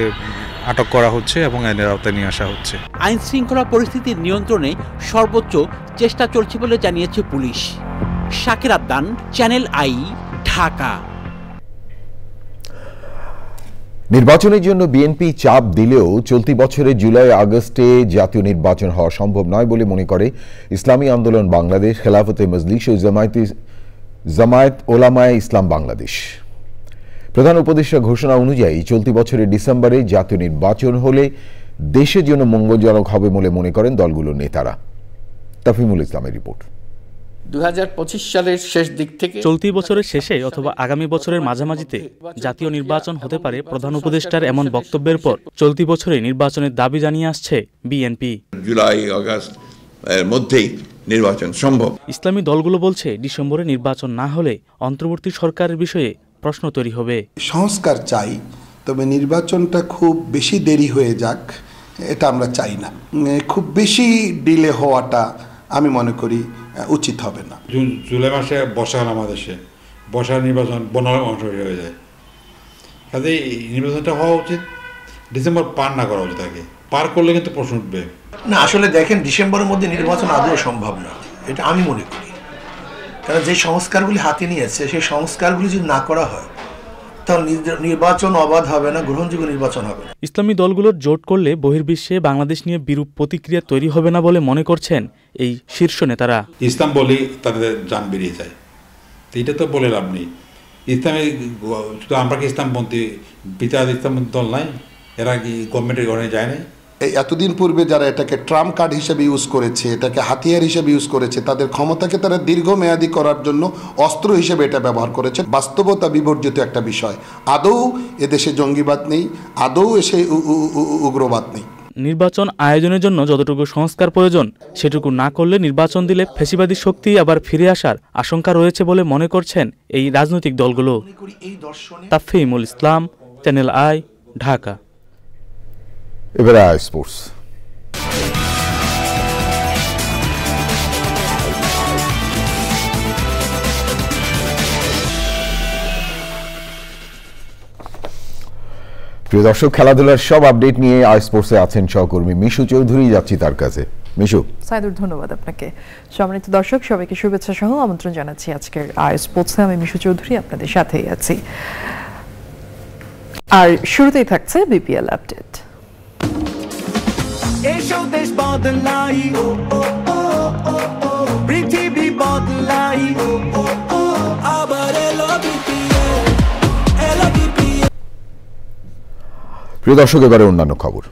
আটক করা হচ্ছে এবং আইনের আওতায় নিয়ে আসা হচ্ছে। আইন শৃঙ্খলা পরিস্থিতির নিয়ন্ত্রণে সর্বোচ্চ চেষ্টা চলছে বলে জানিয়েছে police. Shakir Addan, channel I, Dhaka. নির্বাচনের জন্য বিএনপি চাপ দিলেও চলতি বছরের জুলাই আগস্টে জাতীয় নির্বাচন হওয়া সম্ভব নয় বলে মনে করে ইসলামী আন্দোলন বাংলাদেশ, খেলাফতে মজলিস ও জামায়াত ওলামায়ে ইসলাম বাংলাদেশ। প্রধান উপদেষ্টা ঘোষণা অনুযায়ী চলতি বছরের ডিসেম্বরে জাতীয় নির্বাচন হলে দেশের জন্য মঙ্গলজনক হবে বলে মনে করেন দলগুলোর নেতারা। তাফিমুল ইসলামের রিপোর্ট। 2025 সালের শেষ দিক থেকে চলতি বছরের শেষে অথবা আগামী বছরের মাঝামাঝিতে জাতীয় নির্বাচন হতে পারে প্রধান উপদেষ্টার এমন বক্তব্যের পর চলতি বছরে নির্বাচনের দাবি জানিয়ে আসছে বিএনপি। জুলাই আগস্ট এর মধ্যেই নির্বাচন সম্ভব। ইসলামী দলগুলো বলছে ডিসেম্বরে নির্বাচন না হলে অন্তর্বর্তী সরকারের বিষয়ে প্রশ্ন তৈরি হবে। সংস্কার চাই, তবে নির্বাচনটা খুব বেশি দেরি হয়ে যাক এটা আমরা চাই না। খুব বেশি ডিলে হওয়াটা আমি মনে করি উচিত হবে না। জুলাই মাসে বর্ষা হল আমাদের দেশে, বর্ষার নির্বাচন 15 মাস হয়ে যায়, কাজে নির্বাচনটা হওয়া উচিত। ডিসেম্বর পার না করা উচিত, আগে পার করলে কিন্তু প্রশ্ন উঠবে না। আসলে দেখেন, ডিসেম্বরের মধ্যে নির্বাচন আদৌ সম্ভব না, এটা আমি মনে করি। কারণ যে সংস্কারগুলি হাতে নিয়েছে সেই সংস্কারগুলি যদি না করা হয় তাহলে নির্বাচন অবাধ হবে না, গ্রহণযোগ্য নির্বাচন হবে না। ইসলামী দলগুলোর জোট করলে বহির্বিশ্বে বাংলাদেশ নিয়ে বিরূপ প্রতিক্রিয়া তৈরি হবে না বলে মনে করছেন এই শীর্ষ নেতারা। ইসলাম বলি তাদের জান বেরিয়ে যায়, তো এটা তো বলে লাভ নেই। ইসলামী শুধু আমরা কি ইসলামপন্থী, পিতা ইসলামপন্থী দল নাই, এরা কি গভর্নমেন্টের ঘরে যায় না? এই এতদিন পূর্বে যারা এটাকে ট্রাম্প কার্ড হিসেবে ইউজ করেছে, এটাকে হাতিয়ার হিসেবে ইউজ করেছে, তাদের ক্ষমতাকে তারা দীর্ঘমেয়াদী করার জন্য অস্ত্র হিসেবে এটা ব্যবহার করেছে। বাস্তবতা বিবর্জিত একটা বিষয়। আদৌ এদেশে জঙ্গিবাদ নেই, আদৌ এসে উগ্রবাদ নেই। নির্বাচন আয়োজনের জন্য যতটুকু সংস্কার প্রয়োজন সেটুকু না করলে নির্বাচন দিলে ফ্যাসিবাদী শক্তি আবার ফিরে আসার আশঙ্কা রয়েছে বলে মনে করছেন এই রাজনৈতিক দলগুলো। তাফহিমুল ইসলাম, চ্যানেল আই, ঢাকা। এবারে আই স্পোর্টস। প্রিয় দর্শক, খেলাধুলার সব আপডেট নিয়ে আই স্পোর্টসে আছেন সহকর্মী মিশু চৌধুরী। যাচ্ছি তার কাছে। মিশু। সাইদুর, ধন্যবাদ আপনাকে। সম্মানিত দর্শক, সবাইকে শুভেচ্ছা সহ আমন্ত্রণ জানাচ্ছি আজকের আই স্পোর্টসে। আমি মিশু চৌধুরী আপনাদের সাথেই আছি। আর শুরুতেই থাকছে বিপিএল আপডেট। এসব দেশ বদলাই, পৃথিবী বদলাই, আবার এলো বিপিএল, এলো বিপিএল। প্রিয় দর্শক, এবারে অন্যান্য খবর।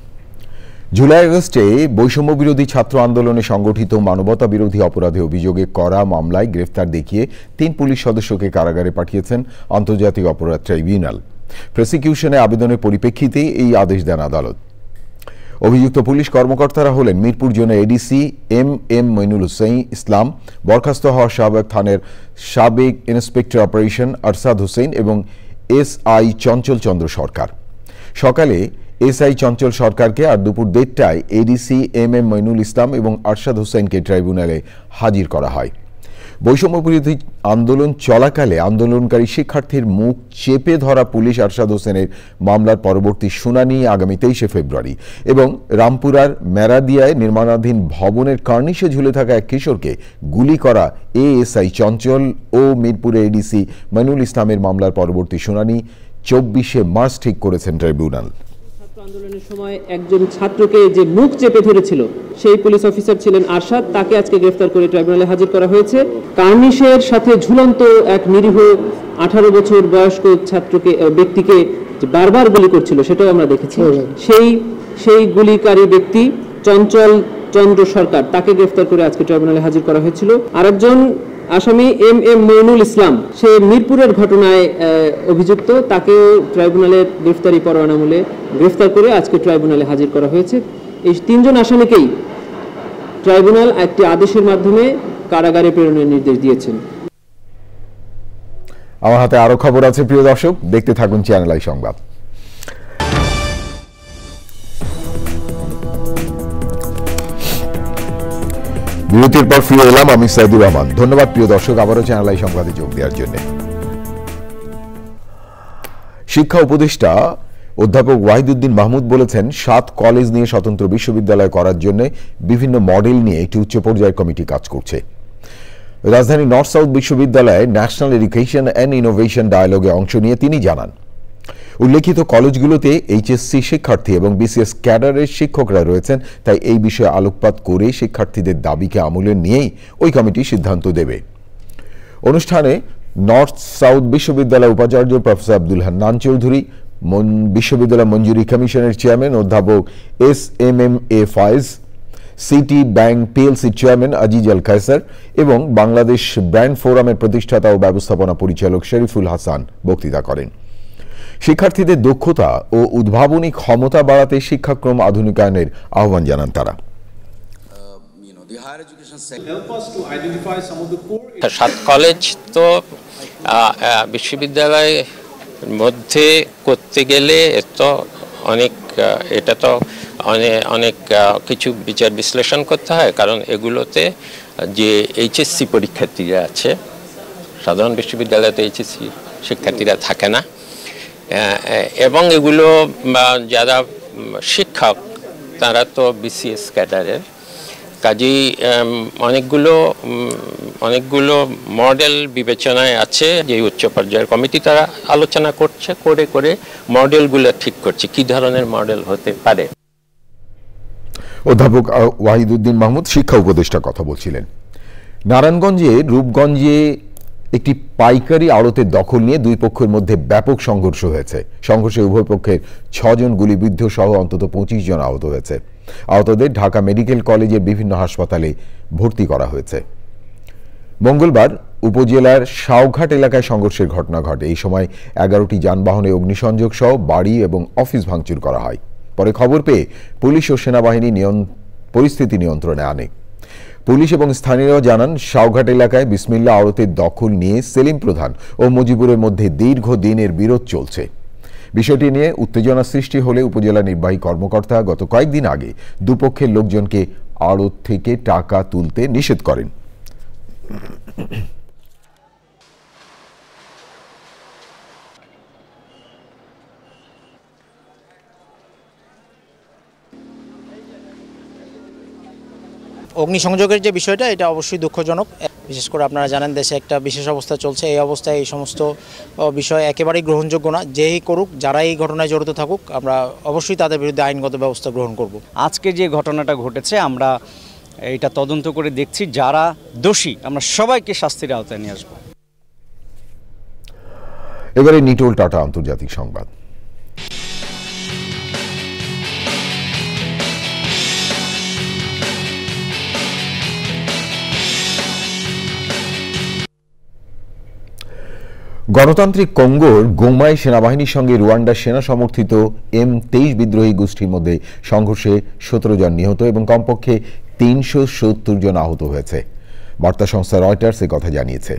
জুলাই আগস্টে বৈষম্য বিরোধী ছাত্র আন্দোলনে সংগঠিত মানবতা বিরোধী অপরাধে অভিযোগে করা মামলায় গ্রেফতার দেখিয়ে 3 পুলিশ সদস্যকে কারাগারে পাঠিয়েছেন আন্তর্জাতিক অপরাধ ট্রাইব্যুনাল। প্রসিকিউশনে আবেদনের পরিপ্রেক্ষিতে এই আদেশ দেন আদালত। অভিযুক্ত পুলিশ কর্মকর্তারা হলেন মিরপুর জোনের এডিসি এম মইনুল হুসাইন ইসলাম, বরখাস্ত হওয়া শাহবাগ থানার সাবেক ইন্সপেক্টর অপারেশন আরশাদ হোসেন এবং এসআই চঞ্চল চন্দ্র সরকার। সকালে এসআই চঞ্চল সরকারকে আর দুপুর 1:30টায় এডিসি এম মইনুল ইসলাম এবং আরশাদ হোসেনকে ট্রাইব্যুনালে হাজির করা হয়। বৈষম্য বিরোধী আন্দোলন চলাকালে আন্দোলনকারী শিক্ষার্থীর মুখ চেপে ধরা পুলিশ আরশাদ হোসেনের মামলার পরবর্তী শুনানি আগামী 23 ফেব্রুয়ারি এবং রামপুরার মেরাদিয়ায় নির্মাণাধীন ভবনের কার্নিশে ঝুলে থাকা এক কিশোরকে গুলি করা এএসআই চঞ্চল ও মিরপুরে এডিসি মইনুল ইসলামের মামলার পরবর্তী শুনানি 24 মার্চ ঠিক করেছেন ট্রাইব্যুনাল। আন্দোলনের সময় একজন ছাত্রকে যে মুখ চেপে ধরেছিল সেই পুলিশ অফিসার ছিলেন আরশাদ, তাকে আজকে গ্রেফতার করে ট্রাইব্যুনালে হাজির করা হয়েছে। কার্নিশের সাথে ঝুলন্ত এক নিরীহ 18 বছর বয়স্ক ব্যক্তিকে বারবার গুলি করছিল সেটাও আমরা দেখেছি। সেই গুলিকারী ব্যক্তি চঞ্চল চন্দ্র সরকার, তাকে গ্রেফতার করে আজকে ট্রাইব্যুনালে হাজির করা হয়েছিল। আরেকজন আসামি এম মইনুল ইসলাম, সে মিরপুরের ঘটনায় অভিযুক্ত, তাকেও ট্রাইব্যুনালের গ্রেফতারি পরোয়ানা মূলে গ্রেফতার করে আজকে ট্রাইব্যুনালে হাজির করা হয়েছে। এই 3 জন আসামিকেই ট্রাইব্যুনাল একটি আদেশের মাধ্যমে কারাগারে প্রেরণের নির্দেশ দিয়েছেন। আমার হাতে আরো খবর আছে প্রিয় দর্শক, দেখতে থাকুন চ্যানেল আই সংবাদ। বিরতির পর ফিরে এলাম, আমি সাইদুর রহমান। ধন্যবাদ প্রিয় দর্শক আবারও চ্যানেল আই সংবাদে যোগ দেওয়ার জন্য। শিক্ষা উপদেষ্টা অধ্যাপক ওয়াহিদুদ্দিন মাহমুদ বলেছেন 7 কলেজ নিয়ে স্বতন্ত্র বিশ্ববিদ্যালয় করার জন্য বিভিন্ন মডেল নিয়ে একটি উচ্চ পর্যায়ের কমিটি কাজ করছে। রাজধানী নর্থ সাউথ বিশ্ববিদ্যালয়ে ন্যাশনাল এডুকেশন অ্যান্ড ইনোভেশন ডায়ালগে অংশ নিয়ে তিনি জানান, উল্লেখিত কলেজগুলোতে এইচএসসি শিক্ষার্থী এবং বিসিএস ক্যাডারের শিক্ষকরা রয়েছেন, তাই এই বিষয়ে আলোকপাত করে শিক্ষার্থীদের দাবিকে আমলে নিয়েই ওই কমিটি সিদ্ধান্ত দেবে। অনুষ্ঠানে নর্থ সাউথ বিশ্ববিদ্যালয়ের উপাচার্য প্রফেসর আব্দুল হান্নান চৌধুরী, বিশ্ববিদ্যালয় মঞ্জুরি কমিশনের চেয়ারম্যান অধ্যাপক SMMA Fayez, city bank PLC chairman Aziz Al Kaiser এবং বাংলাদেশ ব্র্যান্ড ফোরামের প্রতিষ্ঠাতা ও ব্যবস্থাপনা পরিচালক শরীফুল হাসান বক্তৃতা করেন। শিক্ষার্থীদের দক্ষতা ও উদ্ভাবনী ক্ষমতা বাড়াতে শিক্ষাক্রম আধুনিকায়নের আহ্বান জানান তারা। 7 কলেজ তো বিশ্ববিদ্যালয়ের মধ্যে করতে গেলে এটা তো অনেক কিছু বিচার বিশ্লেষণ করতে হয়, কারণ এগুলোতে যে এইচএসসি পরীক্ষার্থীরা আছে, সাধারণ বিশ্ববিদ্যালয়তে এইচএসসি শিক্ষার্থীরা থাকে না, এবং এগুলো যারা শিক্ষক তারা তো বিসিএস ক্যাডারের, কাজেই অনেকগুলো মডেল বিবেচনায় আছে। যে উচ্চ পর্যায়ের কমিটি তারা আলোচনা করছে, করে মডেলগুলো ঠিক করছে কি ধরনের মডেল হতে পারে। অধ্যাপক ওয়াহিদুদ্দিন মাহমুদ শিক্ষা উপদেষ্টা কথা বলছিলেন। নারায়ণগঞ্জে রূপগঞ্জে একটি পাইকারি আড়তের দখল নিয়ে দুই পক্ষের মধ্যে ব্যাপক সংঘর্ষ হয়েছে। সংঘর্ষে উভয় পক্ষের 6 জন গুলিবিদ্ধ সহ অন্তত 25 জন আহত হয়েছে। আহতদের ঢাকা মেডিকেল কলেজের বিভিন্ন হাসপাতালে ভর্তি করা হয়েছে। মঙ্গলবার উপজেলার শাওঘাট এলাকায় সংঘর্ষের ঘটনা ঘটে। এই সময় 11টি যানবাহনে অগ্নিসংযোগ সহ বাড়ি এবং অফিস ভাঙচুর করা হয়। পরে খবর পেয়ে পুলিশ ও সেনাবাহিনী পরিস্থিতি নিয়ন্ত্রণে আনে। পুলিশ এবং স্থানীয়রা জানান, শাওঘাট এলাকায় বিসমিল্লাহ আড়তের দখল নিয়ে সেলিম প্রধান ও মুজিবুরের মধ্যে দীর্ঘদিনের বিরোধ চলছে। বিষয়টি নিয়ে উত্তেজনা সৃষ্টি হলে উপজেলা নির্বাহী কর্মকর্তা গত কয়েকদিন আগে দুপক্ষের লোকজনকে আড়ত থেকে টাকা তুলতে নিষেধ করেন। অগ্নিসংযোগের যে বিষয়টা, এটা অবশ্যই দুঃখজনক। বিশেষ করে আপনারা জানেন দেশে একটা বিশেষ অবস্থা চলছে, এই অবস্থায় এই সমস্ত বিষয় একেবারেই গ্রহণযোগ্য না। যেই করুক, যারা এই ঘটনায় জড়িত থাকুক, আমরা অবশ্যই তাদের বিরুদ্ধে আইনগত ব্যবস্থা গ্রহণ করব। আজকে যে ঘটনাটা ঘটেছে, আমরা এটা তদন্ত করে দেখছি, যারা দোষী আমরা সবাইকে শাস্তির আওতায় নিয়ে আসবো। এবারে নিটোল টাটা আন্তর্জাতিক সংবাদ। গণতান্ত্রিক কঙ্গোর গোমায় সেনাবাহিনীর সঙ্গে রুয়ান্ডার সেনা সমর্থিত M23 বিদ্রোহী গোষ্ঠীর মধ্যে সংঘর্ষে 17 জন নিহত এবং কমপক্ষে 370 জন আহত হয়েছে। বার্তা সংস্থা রয়টার্স কথা জানিয়েছে।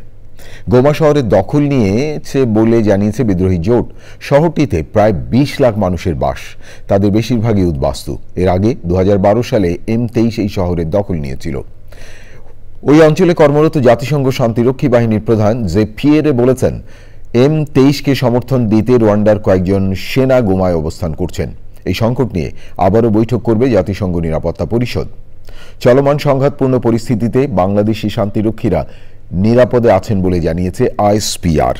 গোমা শহরের দখল নিয়েছে বলে জানিয়েছে বিদ্রোহী জোট। শহরটিতে প্রায় 20 লাখ মানুষের বাস, তাদের বেশিরভাগই উদ্বাস্তু। এর আগে 2012 সালে M23 এই শহরের দখল নিয়েছিল। ওই অঞ্চলে কর্মরত জাতিসংঘ শান্তিরক্ষী বাহিনীর প্রধান জেফিয়েরে বলেছেন, M23কে সমর্থন দিতে রোয়ান্ডার কয়েকজন সেনা গোমায় অবস্থান করছেন। এই সংকট নিয়ে আবারও বৈঠক করবে জাতিসংঘ নিরাপত্তা পরিষদ। চলমান সংঘাতপূর্ণ পরিস্থিতিতে বাংলাদেশি শান্তিরক্ষীরা নিরাপদে আছেন বলে জানিয়েছে ISPR।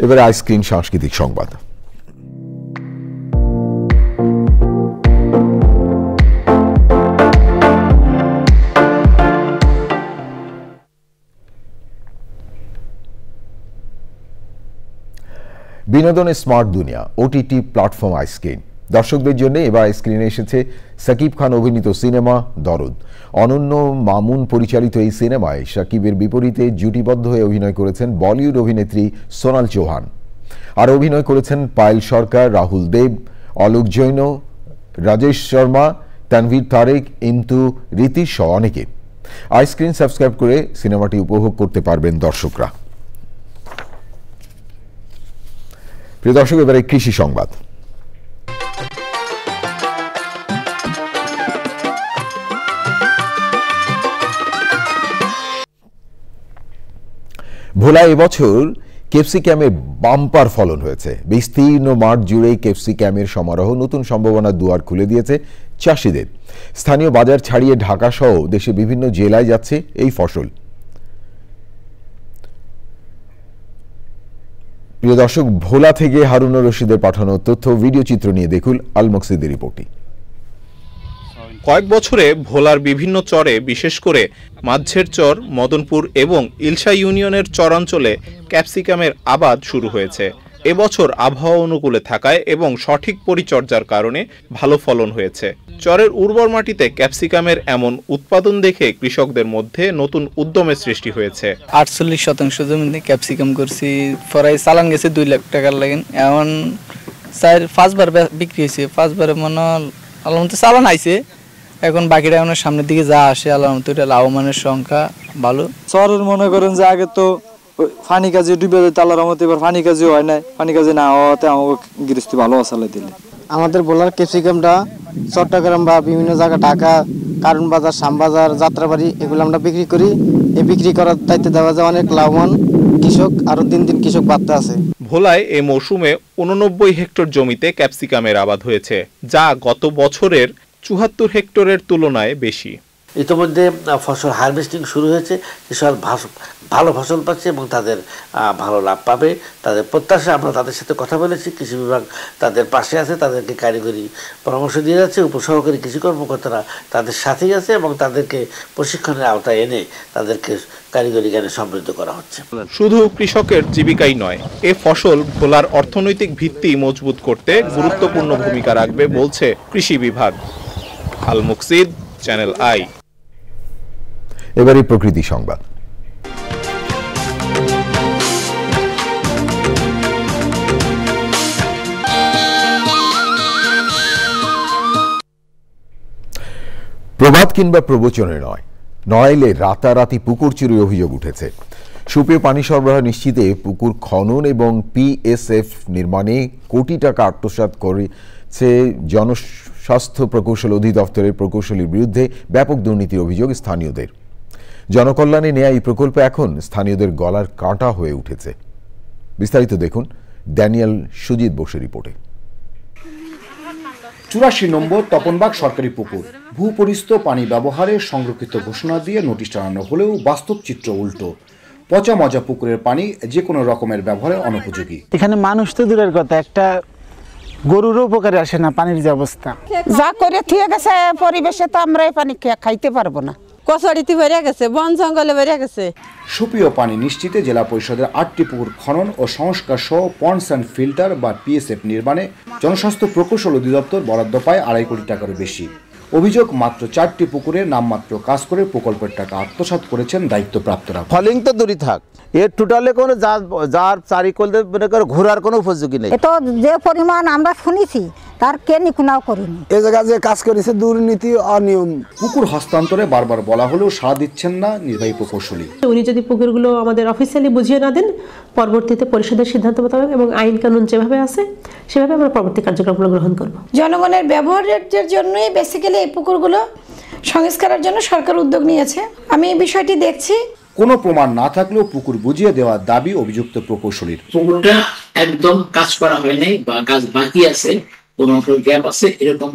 এবারে আইস্ক্রিন সাংস্কৃতিক সংবাদ। বিনোদনের স্মার্ট দুনিয়া OTT প্ল্যাটফর্ম আইস্ক্রিন। দর্শকদের জন্য এবার আইস্ক্রিনে এসেছে সাকিব খান অভিনীত সিনেমা দরদ। অনন্য মামুন পরিচালিত এই সিনেমায় সাকিবের বিপরীতে জুটিবদ্ধ হয়ে অভিনয় করেছেন বলিউড অভিনেত্রী সোনাল চৌহান। আর অভিনয় করেছেন পায়েল সরকার, রাহুল দেব, অলোক জৈন, রাজেশ শর্মা, তানভীর তারেক, ইন্তু, রীতিশ সহ অনেকে। আইস্ক্রিন সাবস্ক্রাইব করে সিনেমাটি উপভোগ করতে পারবেন দর্শকরা। প্রিয় দর্শক, এবারে কৃষি সংবাদ। ভোলায় এবছর ক্যাপসিকামের বাম্পার ফলন হয়েছে। বিস্তীর্ণ মাঠ জুড়েই ক্যাপসিকামের সমারোহ নতুন সম্ভাবনার দুয়ার খুলে দিয়েছে চাষিদের। স্থানীয় বাজার ছাড়িয়ে ঢাকা সহ দেশে বিভিন্ন জেলায় যাচ্ছে এই ফসল। প্রিয় দর্শক, ভোলা থেকে হারুনুর রশিদের পাঠানো তথ্য ভিডিও চিত্র নিয়ে দেখুন আল মকসিদের রিপোর্টটি। কয়েক বছরে ভোলার বিভিন্ন চরে, বিশেষ করে মাঝের চর, মদনপুর এবং ইলশা ইউনিয়নের চরাঞ্চলে ক্যাপসিকামের আবাদ শুরু হয়েছে। এবছর আবহাওয়া অনুকূলে থাকায় এবং সঠিক পরিচর্যার কারণে ভালো ফলন হয়েছে। চরের উর্বর মাটিতে ক্যাপসিকামের এমন উৎপাদন দেখে কৃষকদের মধ্যে নতুন উদ্যমের সৃষ্টি হয়েছে। 48% জমিতে ক্যাপসিকাম করছি, পরে চালান গেছে 2 লাখ টাকার লাগেন। এখন 4-5 বার বিক্রি হয়েছে, 5 বারে মনে আলমতে চালান আইছে। এখন বাকিটা এখন সামনের দিকে যা আসে আলমতে এটা লাভবানের সংখ্যা ভালো। চরের মনে করেন যে আগে তো ফানি কাজে ডুবে যেত, আল্লাহর রহমতে এবার ফানি কাজে হয় নাই। ফানি কাজে না হওয়াতে আমাকে গৃহস্থী ভালো আসালে দিলে। আমাদের বলার ক্যাপসিকামটা চট্টগ্রাম বা বিভিন্ন জায়গা, ঢাকা, কারণ বাজার, শ্যামবাজার, যাত্রাবাড়ি, এগুলো আমরা বিক্রি করি। এই বিক্রি করার দায়িত্ব দেওয়া যায় অনেক লাভবান কৃষক, আরো দিন দিন কৃষক বাড়তে আছে। ভোলায় এই মৌসুমে 89 হেক্টর জমিতে ক্যাপসিকামের আবাদ হয়েছে, যা গত বছরের 74 হেক্টরের তুলনায় বেশি। ইতিমধ্যে ফসল হারভেস্টিং শুরু হয়েছে, কৃষক ভালো ফসল পাচ্ছে এবং তাদের ভালো লাভ পাবে, তাদের প্রত্যাশা। আমরা তাদের সাথে কথা বলেছি, কৃষি বিভাগ তাদের পাশে আছে, তাদেরকে কারিগরি পরামর্শ দিয়ে যাচ্ছে। উপসহকারী কৃষি কর্মকর্তারা তাদের সাথেই আছে এবং তাদেরকে প্রশিক্ষণের আওতায় এনে তাদেরকে কারিগরি জ্ঞানে সমৃদ্ধ করা হচ্ছে। শুধু কৃষকের জীবিকাই নয়, এ ফসল ভোলার অর্থনৈতিক ভিত্তি মজবুত করতে গুরুত্বপূর্ণ ভূমিকা রাখবে বলছে কৃষি বিভাগ। আল মুকসিদ, চ্যানেল আই। এবারে প্রকৃতি সংবাদ। প্রবাদ কিংবা প্রবচনে নয়, নড়াইলে রাতারাতি পুকুর চুরির অভিযোগ উঠেছে। সুপেয় পানি সরবরাহ নিশ্চিতে পুকুর খনন এবং PSF নির্মাণে কোটি টাকা আত্মসাৎ করেছে জনস্বাস্থ্য প্রকৌশল অধিদপ্তরের প্রকৌশলীর বিরুদ্ধে ব্যাপক দুর্নীতির অভিযোগ স্থানীয়দের। জনকল্যাণে নেয়া এই প্রকল্প এখন স্থানীয়দের গলার কাঁটা হয়ে উঠেছে। বিস্তারিত দেখুন ড্যানিয়েল সুজিত বোসের রিপোর্টে। 84 নম্বর তপনবাগ সরকারি পুকুর ভূপরিস্থ পানি ব্যবহারে সংরক্ষিত ঘোষণা দিয়ে নোটিশ টানানো হলেও বাস্তব চিত্র উল্টো। পচা মজা পুকুরের পানি যে কোনো রকমের ব্যবহারে অনুপযোগী। এখানে মানুষ তো দূরের কথা, একটা গরুরও উপকারে আসে না পানির যে অবস্থা। যা করে থিয়ে গেছে পরিবেশে তো আমরা এই পানি খাইতে পারবো না। কচড়িতে বেড়ে গেছে, বন জঙ্গলে বেড়ে গেছে। সুপেয় পানি নিশ্চিতে জেলা পরিষদের 8টি পুকুর খনন ও সংস্কার সহ পন্ডস অ্যান্ড ফিল্টার বা PSF নির্মাণে জনস্বাস্থ্য প্রকৌশল অধিদপ্তর বরাদ্দ পায় 2.5 কোটি টাকারও বেশি। অভিযোগ, মাত্র 4টি পুকুরে নামমাত্র কাজ করে প্রকল্পের টাকা আত্মসাৎ করেছেন দায়িত্বপ্রাপ্তরা। ফলিং তো দূরই থাক, এর টোটালে কোনো যার চারিকল ঘোরার কোনো উপযোগী নেই। তো যে পরিমাণ আমরা শুনেছি তার কে নিকুনাও করিনি। এ জায়গায় যে কাজ করেছে দুর্নীতি, অনিয়ম। পুকুর হস্তান্তরে বারবার বলা হলেও সাড়া দিচ্ছেন না নির্বাহী প্রকৌশলী। উনি যদি পুকুরগুলো আমাদের অফিসিয়ালি বুঝিয়ে না দেন, পরবর্তীতে পরিষদের সিদ্ধান্ত মোতাবেক এবং আইন কানুন যেভাবে আছে সেভাবে আমরা পরবর্তী কার্যক্রমগুলো গ্রহণ করব। জনগণের ব্যবহারের জন্যই বেসিক্যালি এই পুকুরগুলো সংস্কারের জন্য সরকার উদ্যোগ নিয়েছে। আমি এই বিষয়টি দেখছি। কোনো প্রমাণ না থাকলেও পুকুর বুঝিয়ে দেওয়ার দাবি অভিযুক্ত প্রকৌশলীর। পুকুরটা একদম কাজ করা হয় নাই বা কাজ বাকি আছে, কোনো গ্যাপ আছে এরকম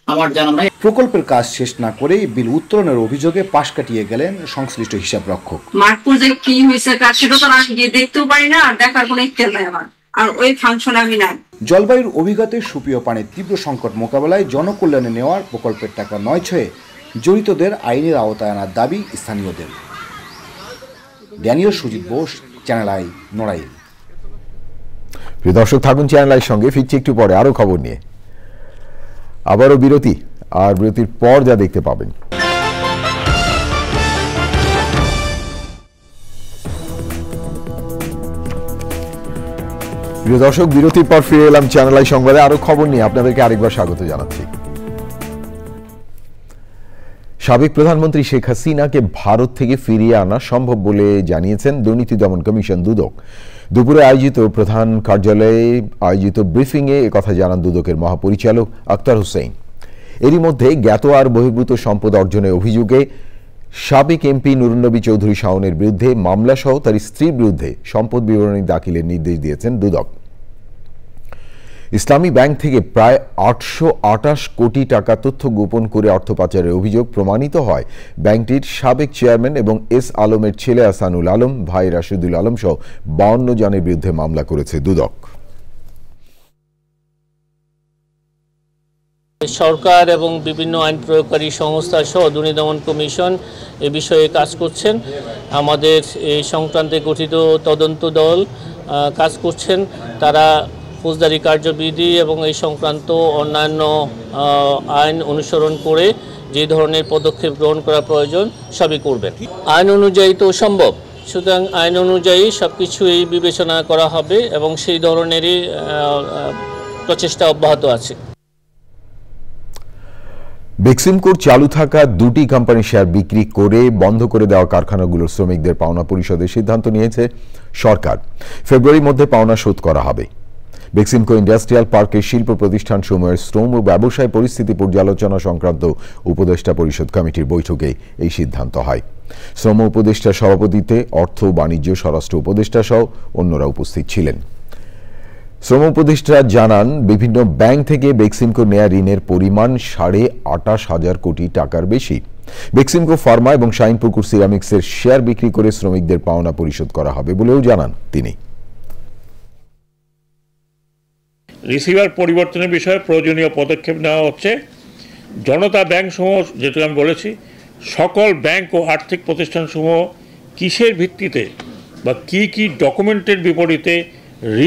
আমার জানা নাই। প্রকল্পের কাজ শেষ না করেই বিল উত্তোলনের অভিযোগে পাশ কাটিয়ে গেলেন সংশ্লিষ্ট হিসাব রক্ষক। মাঠ পর্যায়ে কি হয়েছে কাজ সেটা তো আমি গিয়ে দেখতেও পারি না, আর দেখার কোনো ইচ্ছা নাই আমার, আর ওই ফাংশনে আমি নাই। জলবায়ুর অভিঘাতে সুপেয় পানির তীব্র সংকট মোকাবেলায় জনকল্যাণে নেওয়ার প্রকল্পের টাকা নয় ছয়ে জড়িতদের আইনের আওতায় আনার দাবি স্থানীয়দের। Daniel Sujit Bose, channel I, Narail. প্রিয় দর্শক, থাকুন চ্যানেল আইর সঙ্গে। ফিরছি একটু পরে আরো খবর নিয়ে। আবারও বিরতি, আর বিরতির পর যা দেখতে পাবেন। প্রিয় দর্শক, বিরতির পর ফিরে এলাম চ্যানেল আই সংবাদে আরো খবর নিয়ে। আপনাদেরকে আরেকবার স্বাগত জানাচ্ছি। সাবেক প্রধানমন্ত্রী শেখ হাসিনাকে ভারত থেকে ফিরিয়ে আনা সম্ভব বলে জানিয়েছেন দুর্নীতি দমন কমিশন দুদক। দুপুরে আয়োজিত প্রধান কার্যালয়ে আয়োজিত ব্রিফিংয়ে একথা জানান দুদকের মহাপরিচালক আক্তার হোসেন। এরই মধ্যে জ্ঞাত আর বহির্ভূত সম্পদ অর্জনের অভিযোগে সাবেক এমপি নুরুন্নবী চৌধুরী শাওনের বিরুদ্ধে মামলা সহ তার স্ত্রীর বিরুদ্ধে সম্পদ বিবরণী দাখিলের নির্দেশ দিয়েছেন দুদক। ইসলামী ব্যাংক থেকে প্রায় 828 কোটি টাকা তথ্য গোপন করে অর্থ পাচারের অভিযোগ প্রমাণিত হয় ব্যাংকটির সাবেক চেয়ারম্যান এবং এস আলমের ছেলে আসানুল আলম, ভাই রাশিদুল আলম সহ 52 জনের বিরুদ্ধে মামলা করেছে দুদক। সরকার এবং বিভিন্ন আইন প্রয়োগকারী সংস্থা সহ দুর্নীতি দমন কমিশন এ বিষয়ে কাজ করছেন। আমাদের এই সংক্রান্তে গঠিত তদন্ত দল কাজ করছেন। তারা ফৌজদারি কার্যবিধি এবং এই সংক্রান্ত অন্যান্য আইন অনুসরণ করে যে ধরনের পদক্ষেপ গ্রহণ করা প্রয়োজন সবই করবেন। আইন অনুযায়ী তো সম্ভব, সুতরাং আইন অনুযায়ী সব কিছুই বিবেচনা করা হবে এবং সেই ধরনেরই প্রচেষ্টা অব্যাহত আছে। বেক্সিমকোর চালু থাকা দুটি কোম্পানির শেয়ার বিক্রি করে বন্ধ করে দেওয়া কারখানাগুলোর শ্রমিকদের পাওনা পরিশোধের সিদ্ধান্ত নিয়েছে সরকার। ফেব্রুয়ারির মধ্যে পাওনা শোধ করা হবে। বেক্সিমকো ইন্ডাস্ট্রিয়াল পার্কের শিল্প প্রতিষ্ঠান সমূহের শ্রম ও ব্যবসায় পরিস্থিতি পর্যালোচনা সংক্রান্ত উপদেষ্টা পরিষদ কমিটির বৈঠকে এই সিদ্ধান্ত হয়। শ্রম উপদেষ্টার সভাপতিত্বে অর্থ, বাণিজ্য, স্বরাষ্ট্র উপদেষ্টা সহ অন্যরা উপস্থিত ছিলেন। শ্রম উপদেষ্টা জানান, বিভিন্ন ব্যাংক থেকে বেক্সিমকো নেয়া ঋণের পরিমাণ 28,500 কোটি টাকার বেশি। বেক্সিমকো ফার্মা এবং শাইনপুকুর সিরামিক্সের শেয়ার বিক্রি করে শ্রমিকদের পাওনা পরিশোধ করা হবে বলেও জানান তিনি। রিসিভার পরিবর্তনের বিষয়ে প্রয়োজনীয় পদক্ষেপ নেওয়া হচ্ছে। জনতা ব্যাংক সমূহ, যেটা আমি বলেছি, সকল ব্যাংক ও আর্থিক প্রতিষ্ঠানসমূহ কিসের ভিত্তিতে বা কি কি ডকুমেন্টের বিপরীতে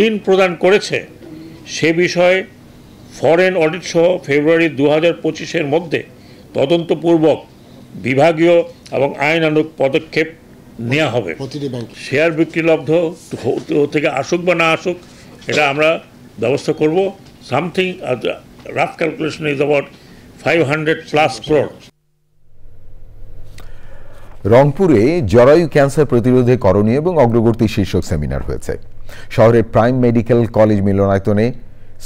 ঋণ প্রদান করেছে সে বিষয়ে ফরেন অডিট সহ ফেব্রুয়ারি 2025-এর মধ্যে তদন্তপূর্বক বিভাগীয় এবং আইনানুগ পদক্ষেপ নেওয়া হবে। শেয়ার বিক্রিলব্ধ থেকে আসুক বা না আসুক, এটা আমরা ব্যবস্থা করব। Something rough calculation is about 500+ crore। রংপুরে জরায়ু ক্যান্সার প্রতিরোধে করণীয় এবং অগ্রগতি শীর্ষক সেমিনার হয়েছে। শহরের প্রাইম মেডিকেল কলেজ মিলনায়তনে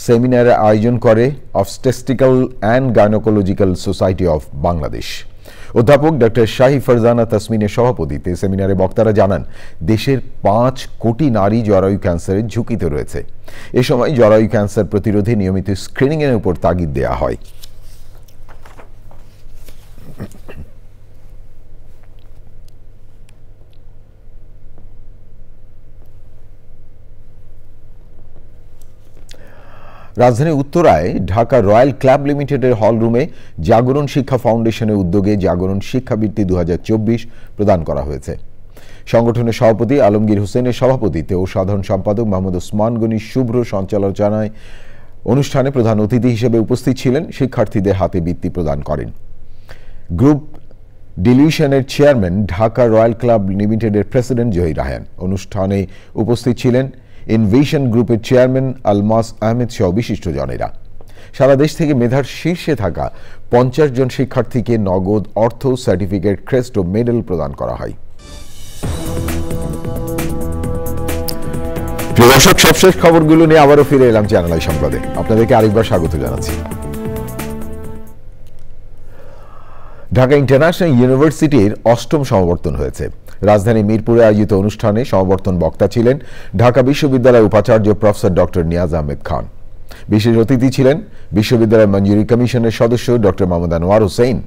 সেমিনারের আয়োজন করে obstetrical and gynaecological society of Bangladesh. অধ্যাপক ডক্টর শাহী ফারজানা তাসমিনের সভাপতিত্বে সেমিনারে বক্তারা জানান, দেশের 5 কোটি নারী জরায়ু ক্যান্সারের ঝুঁকিতে রয়েছে। এ সময় জরায়ু ক্যান্সার প্রতিরোধে নিয়মিত স্ক্রিনিংয়ের উপর তাগিদ দেওয়া হয়। রাজধানীর উত্তরায় ঢাকা রয়্যাল ক্লাব লিমিটেডের হলরুমে জাগরণ শিক্ষা ফাউন্ডেশনের উদ্যোগে জাগরণ শিক্ষাবৃত্তি 2024 প্রদান করা হয়েছে। সংগঠনের সভাপতি আলমগীর হোসেনের সভাপতিত্বে ও সাধারণ সম্পাদক মোহাম্মদ ওসমান গনি শুভ্র সঞ্চালনায় অনুষ্ঠানে প্রধান অতিথি হিসেবে উপস্থিত ছিলেন। শিক্ষার্থীদের হাতে বৃত্তি প্রদান করেন। গ্রুপ ডিলিউশনের চেয়ারম্যান ঢাকা রয়্যাল ক্লাব লিমিটেডের প্রেসিডেন্ট জহির রায়হান। অনুষ্ঠানে উপস্থিত ছিলেন ইনভিশন গ্রুপের চেয়ারম্যান আলমাস আহমেদ সহ বিশিষ্টজনেরা। সারা দেশ থেকে মেধার শীর্ষে থাকা 50 জন শিক্ষার্থীকে নগদ অর্থ, সার্টিফিকেট, ক্রেস্ট ও মেডেল প্রদান করা হয়। প্রিয় দর্শক, সবশেষ খবরগুলো নিয়ে আবারও ফিরে এলাম চ্যানেল আই সংবাদে। আপনাদেরকে আরেকবার স্বাগত জানাচ্ছি। ঢাকা ইন্টারন্যাশনাল ইউনিভার্সিটির ৮ম সমাবর্তন হয়েছে। রাজধানী মিরপুরে আয়োজিত অনুষ্ঠানে সমাবর্তন বক্তা ছিলেন ঢাকা বিশ্ববিদ্যালয়ের উপাচার্য প্রফেসর ডক্টর নিয়াজ আহমেদ খান। বিশেষ অতিথি ছিলেন বিশ্ববিদ্যালয় মঞ্জুরি কমিশনের সদস্য ডক্টর মোহাম্মদ আনোয়ার হোসেন।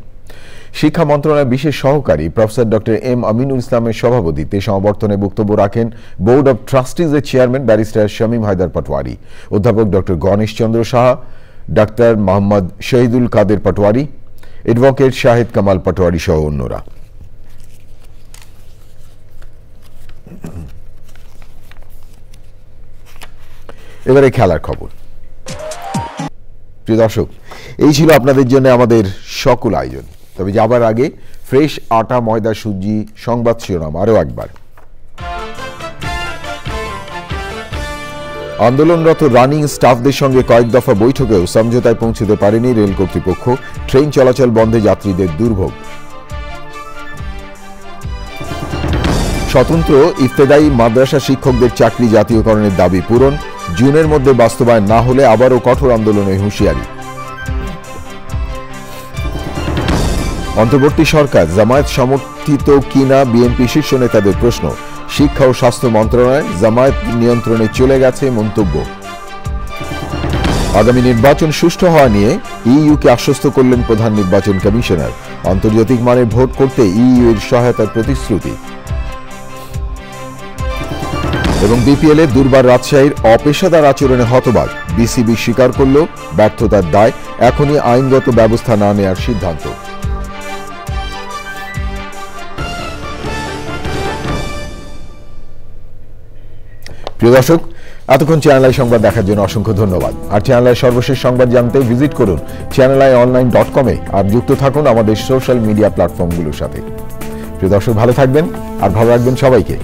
শিক্ষা মন্ত্রণালয়ের বিশেষ সহকারী প্রফেসর ডক্টর এম আমিনুল ইসলামের সভাপতিত্বে সমাবর্তনে বক্তব্য রাখেন বোর্ড অব ট্রাস্টিজের চেয়ারম্যান ব্যারিস্টার শামীম হায়দার পাটোয়ারি, অধ্যাপক doctor Ganesh Chandra Saha, doctor Mohammad Shahidul Kader Patwari, advocate Shahid Kamal Patwari সহ অন্যরা। এবারে খেলার খবর। প্রিয় দর্শক, এই ছিল আপনাদের জন্য আমাদের সকল আয়োজন। তবে যাবার আগে ফ্রেশ আটা ময়দা সুজি সংবাদ শিরোনাম আরও একবার। আন্দোলনরত রানিং স্টাফদের সঙ্গে কয়েক দফা বৈঠকেও সমঝোতায় পৌঁছতে পারেনি রেল কর্তৃপক্ষ, ট্রেন চলাচল বন্ধে যাত্রীদের দুর্ভোগ। স্বতন্ত্র ইফতেদায়ী মাদ্রাসা শিক্ষকদের চাকরি জাতীয়করণের দাবি পূরণ, জুনের মধ্যে বাস্তবায়ন না হলে আবারও কঠোর আন্দোলনের হুঁশিয়ারি। অন্তর্বর্তী সরকার জামায়াত সমর্থিত কিনা বিএনপি শীর্ষ নেতাদের প্রশ্ন, শিক্ষা ও স্বাস্থ্য মন্ত্রণালয় জামায়াত নিয়ন্ত্রণে চলে গেছে মন্তব্য। আগামী নির্বাচন সুষ্ঠু হওয়া নিয়ে ইইউকে আশ্বস্ত করলেন প্রধান নির্বাচন কমিশনার, আন্তর্জাতিক মানের ভোট করতে ইইউ এর সহায়তার প্রতিশ্রুতি। এবং বিপিএল এ দুর্বার রাজশাহীর অপেশাদার আচরণে হতবাক, বিসিবি স্বীকার করল ব্যর্থতার দায়, এখনই আইনগত ব্যবস্থা না নেওয়ার সিদ্ধান্ত। প্রিয় দর্শক, এতক্ষণ চ্যানেল আই সংবাদ দেখার জন্য অসংখ্য ধন্যবাদ। আর চ্যানেল আই সর্বশেষ সংবাদ জানতে ভিজিট করুন channelionline.com-এ আর যুক্ত থাকুন আমাদের সোশ্যাল মিডিয়া প্ল্যাটফর্মগুলোর সাথে। প্রিয় দর্শক, ভালো থাকবেন আর ভালো রাখবেন সবাইকে।